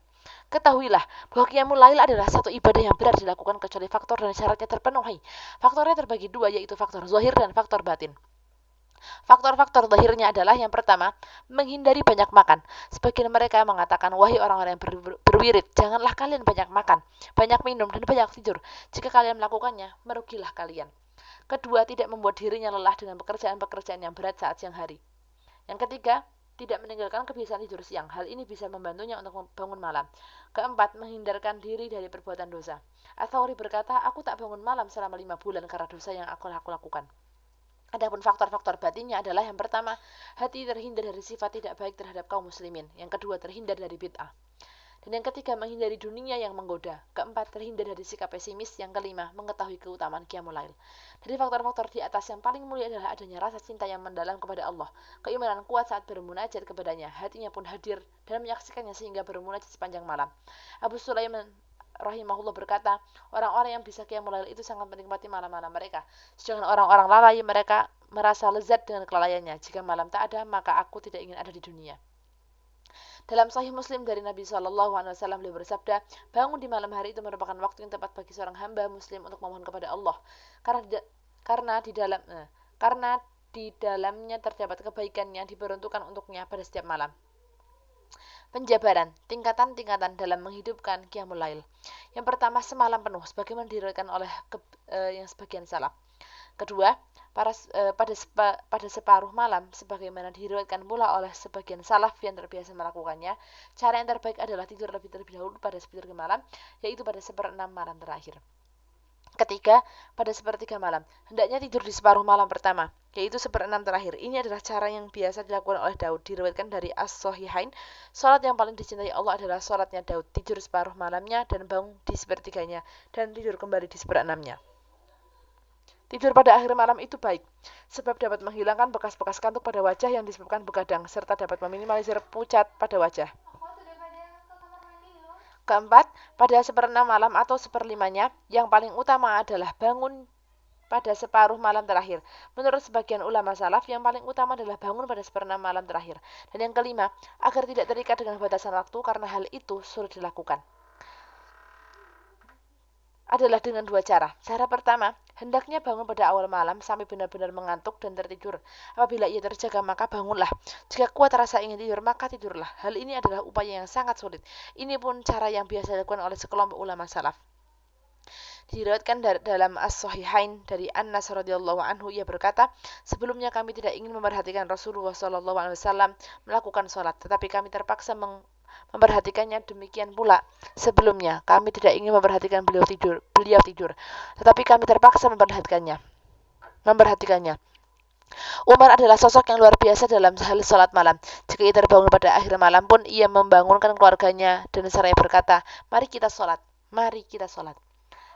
Ketahuilah bahwa qiyamul lail adalah satu ibadah yang berat dilakukan kecuali faktor dan syaratnya terpenuhi. Faktornya terbagi dua, yaitu faktor zahir dan faktor batin. Faktor-faktor zahirnya adalah yang pertama, menghindari banyak makan. Sebagian mereka mengatakan, "Wahai orang-orang yang berwirid, janganlah kalian banyak makan, banyak minum, dan banyak tidur. Jika kalian melakukannya, merugilah kalian." Kedua, tidak membuat dirinya lelah dengan pekerjaan-pekerjaan yang berat saat siang hari. Yang ketiga, tidak meninggalkan kebiasaan tidur siang. Hal ini bisa membantunya untuk bangun malam. Keempat, menghindarkan diri dari perbuatan dosa. Ats-Tsauri berkata, "Aku tak bangun malam selama 5 bulan karena dosa yang aku lakukan." Adapun faktor-faktor batinnya adalah yang pertama, hati terhindar dari sifat tidak baik terhadap kaum muslimin. Yang kedua, terhindar dari bid'ah. Dan yang ketiga, menghindari dunia yang menggoda. Keempat, terhindar dari sikap pesimis. Yang kelima, mengetahui keutamaan Qiyamul Lail. Dari faktor-faktor di atas yang paling mulia adalah adanya rasa cinta yang mendalam kepada Allah, keimanan kuat saat bermunajat kepadanya, hatinya pun hadir dan menyaksikannya sehingga bermunajat sepanjang malam. Abu Sulaiman rahimahullah berkata, orang-orang yang bisa Qiyamul Lail itu sangat menikmati malam-malam mereka. Sedangkan orang-orang lalai mereka merasa lezat dengan kelalaiannya. Jika malam tak ada, maka aku tidak ingin ada di dunia. Dalam Sahih Muslim dari Nabi SAW, beliau bersabda, bangun di malam hari itu merupakan waktu yang tepat bagi seorang hamba Muslim untuk memohon kepada Allah, karena di dalamnya terdapat kebaikan yang diperuntukkan untuknya pada setiap malam. Penjabaran, tingkatan-tingkatan dalam menghidupkan Qiyamul Lail. Yang pertama, semalam penuh, sebagaimana diriwayatkan oleh yang sebagian salaf. Kedua, pada separuh malam, sebagaimana diriwayatkan pula oleh sebagian salaf yang terbiasa melakukannya, cara yang terbaik adalah tidur terlebih dahulu pada sepertiga malam, yaitu pada seperenam malam terakhir. Ketiga, pada sepertiga malam, hendaknya tidur di separuh malam pertama, yaitu seperenam terakhir. Ini adalah cara yang biasa dilakukan oleh Daud, diriwayatkan dari As-Sahihain. Salat yang paling dicintai Allah adalah salatnya Daud, tidur separuh malamnya dan bangun di sepertiganya, dan tidur kembali di seperenamnya. Tidur pada akhir malam itu baik, sebab dapat menghilangkan bekas-bekas kantuk pada wajah yang disebabkan begadang, serta dapat meminimalisir pucat pada wajah. Keempat, pada seperenam malam atau seperlimanya, yang paling utama adalah bangun pada separuh malam terakhir. Menurut sebagian ulama salaf, yang paling utama adalah bangun pada seperenam malam terakhir. Dan yang kelima, agar tidak terikat dengan batasan waktu, karena hal itu sulit dilakukan, adalah dengan dua cara. Cara pertama, hendaknya bangun pada awal malam sampai benar-benar mengantuk dan tertidur. Apabila ia terjaga, maka bangunlah. Jika kuat rasa ingin tidur, maka tidurlah. Hal ini adalah upaya yang sangat sulit. Ini pun cara yang biasa dilakukan oleh sekelompok ulama salaf. Diriwayatkan dalam As-Sahihain dari Anas radhiyallahu anhu, ia berkata, sebelumnya kami tidak ingin memperhatikan Rasulullah SAW melakukan sholat, tetapi kami terpaksa memperhatikannya. Demikian pula sebelumnya kami tidak ingin memperhatikan beliau tidur, tetapi kami terpaksa memperhatikannya. Umar adalah sosok yang luar biasa dalam hal sholat malam. Jika ia terbangun pada akhir malam pun, ia membangunkan keluarganya dan seraya berkata, mari kita sholat.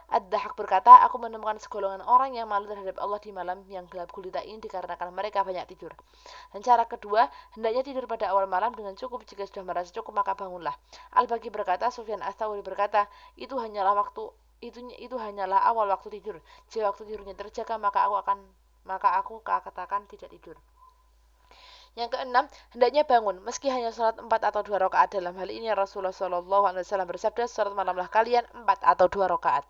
Ad-Dahhak berkata, aku menemukan segolongan orang yang malu terhadap Allah di malam yang gelap gulita ini dikarenakan mereka banyak tidur. Dan cara kedua, hendaknya tidur pada awal malam dengan cukup. Jika sudah merasa cukup, maka bangunlah. Al-Baqi berkata, Sufyan Ats-Tsauri berkata, itu hanyalah awal waktu tidur. Jika waktu tidurnya terjaga, maka aku katakan tidak tidur. Yang keenam, hendaknya bangun, meski hanya sholat 4 atau 2 rakaat. Dalam hal ini Rasulullah SAW bersabda, sholat malamlah kalian 4 atau 2 rakaat.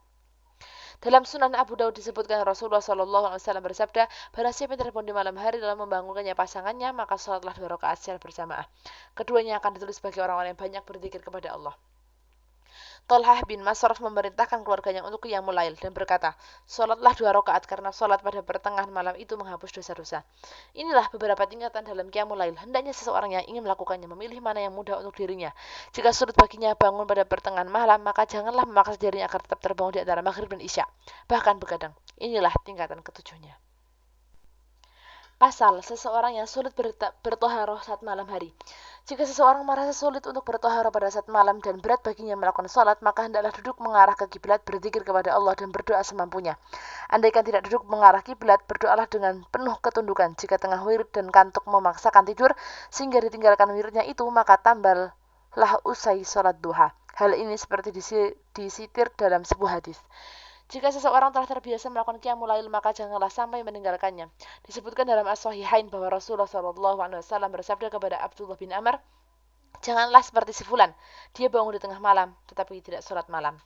Dalam Sunan Abu Daud disebutkan Rasulullah SAW bersabda, barang siapa yang terbangun di malam hari dalam membangunkannya pasangannya, maka sholatlah 2 rakaat secara berjamaah. Keduanya akan ditulis bagi orang-orang yang banyak berzikir kepada Allah. Tolhah bin Masraf memerintahkan keluarganya untuk qiyamul lail dan berkata, sholatlah 2 rakaat karena sholat pada pertengahan malam itu menghapus dosa-dosa. Inilah beberapa tingkatan dalam qiyamul lail. Hendaknya seseorang yang ingin melakukannya memilih mana yang mudah untuk dirinya. Jika sulit baginya bangun pada pertengahan malam, maka janganlah memaksa dirinya agar tetap terbangun di antara maghrib dan isya, bahkan begadang. Inilah tingkatan ketujuhnya. Pasal, seseorang yang sulit bertoharoh saat malam hari. Jika seseorang merasa sulit untuk bertoharoh pada saat malam dan berat baginya melakukan sholat, maka hendaklah duduk mengarah ke kiblat, berzikir kepada Allah dan berdoa semampunya. Andaikan tidak duduk mengarah kiblat, berdoalah dengan penuh ketundukan. Jika tengah wirid dan kantuk memaksakan tidur sehingga ditinggalkan wiridnya itu, maka tambahlah usai sholat duha. Hal ini seperti disitir dalam sebuah hadis. Jika seseorang telah terbiasa melakukan qiyamul lail, maka janganlah sampai meninggalkannya. Disebutkan dalam As-Sahihain bahwa Rasulullah SAW bersabda kepada Abdullah bin Amr, janganlah seperti si fulan, dia bangun di tengah malam, tetapi tidak sholat malam.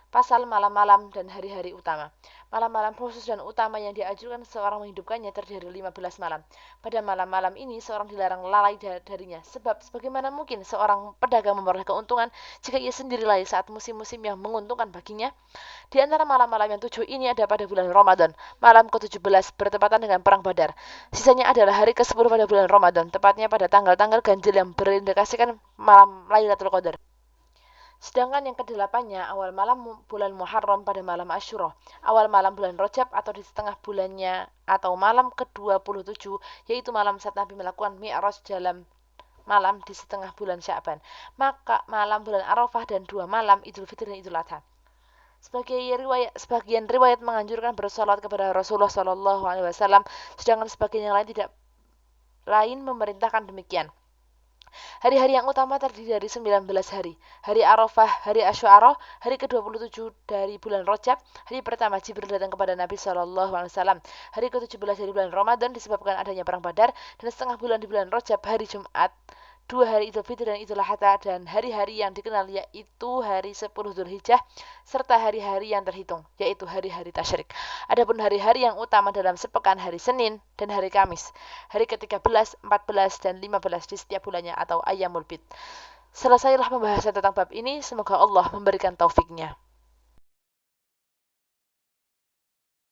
Pasal malam-malam dan hari-hari utama. Malam-malam khusus dan utama yang diajukan seseorang menghidupkannya terdiri dari 15 malam. Pada malam-malam ini seorang dilarang lalai darinya, sebab sebagaimana mungkin seorang pedagang memperoleh keuntungan jika ia sendiri lalai saat musim-musim yang menguntungkan baginya. Di antara malam-malam yang 7 ini ada pada bulan Ramadan, malam ke-17 bertepatan dengan perang Badar. Sisanya adalah hari ke-10 pada bulan Ramadan, tepatnya pada tanggal-tanggal ganjil yang berindikasikan malam Lailatul Qadar. Sedangkan yang ke-8-nya awal malam bulan Muharram pada malam Asyura, awal malam bulan Rajab atau di setengah bulannya atau malam ke-27, yaitu malam saat Nabi melakukan Mi'raj dalam malam di setengah bulan Sya'ban. Maka malam bulan Arafah dan 2 malam Idul Fitri dan Idul Adha. Sebagian riwayat menganjurkan bersolat kepada Rasulullah Shallallahu Alaihi Wasallam, sedangkan sebagian yang lain memerintahkan demikian. Hari-hari yang utama terdiri dari 19 hari. Hari Arafah, hari Asyura, hari ke-27 dari bulan Rajab, hari pertama Jibril datang kepada Nabi SAW. Hari ke-17 dari bulan Ramadan disebabkan adanya perang Badar, dan setengah bulan di bulan Rajab, hari Jumat, 2 hari Idul Fitri dan Idul Adha, dan hari-hari yang dikenal yaitu hari 10 Dzulhijjah serta hari-hari yang terhitung yaitu hari-hari tasyrik. Adapun hari-hari yang utama dalam sepekan hari Senin dan hari Kamis, hari ke-13, 14 dan 15 di setiap bulannya atau Ayyamul Bid. Selesailah pembahasan tentang bab ini, semoga Allah memberikan taufiknya.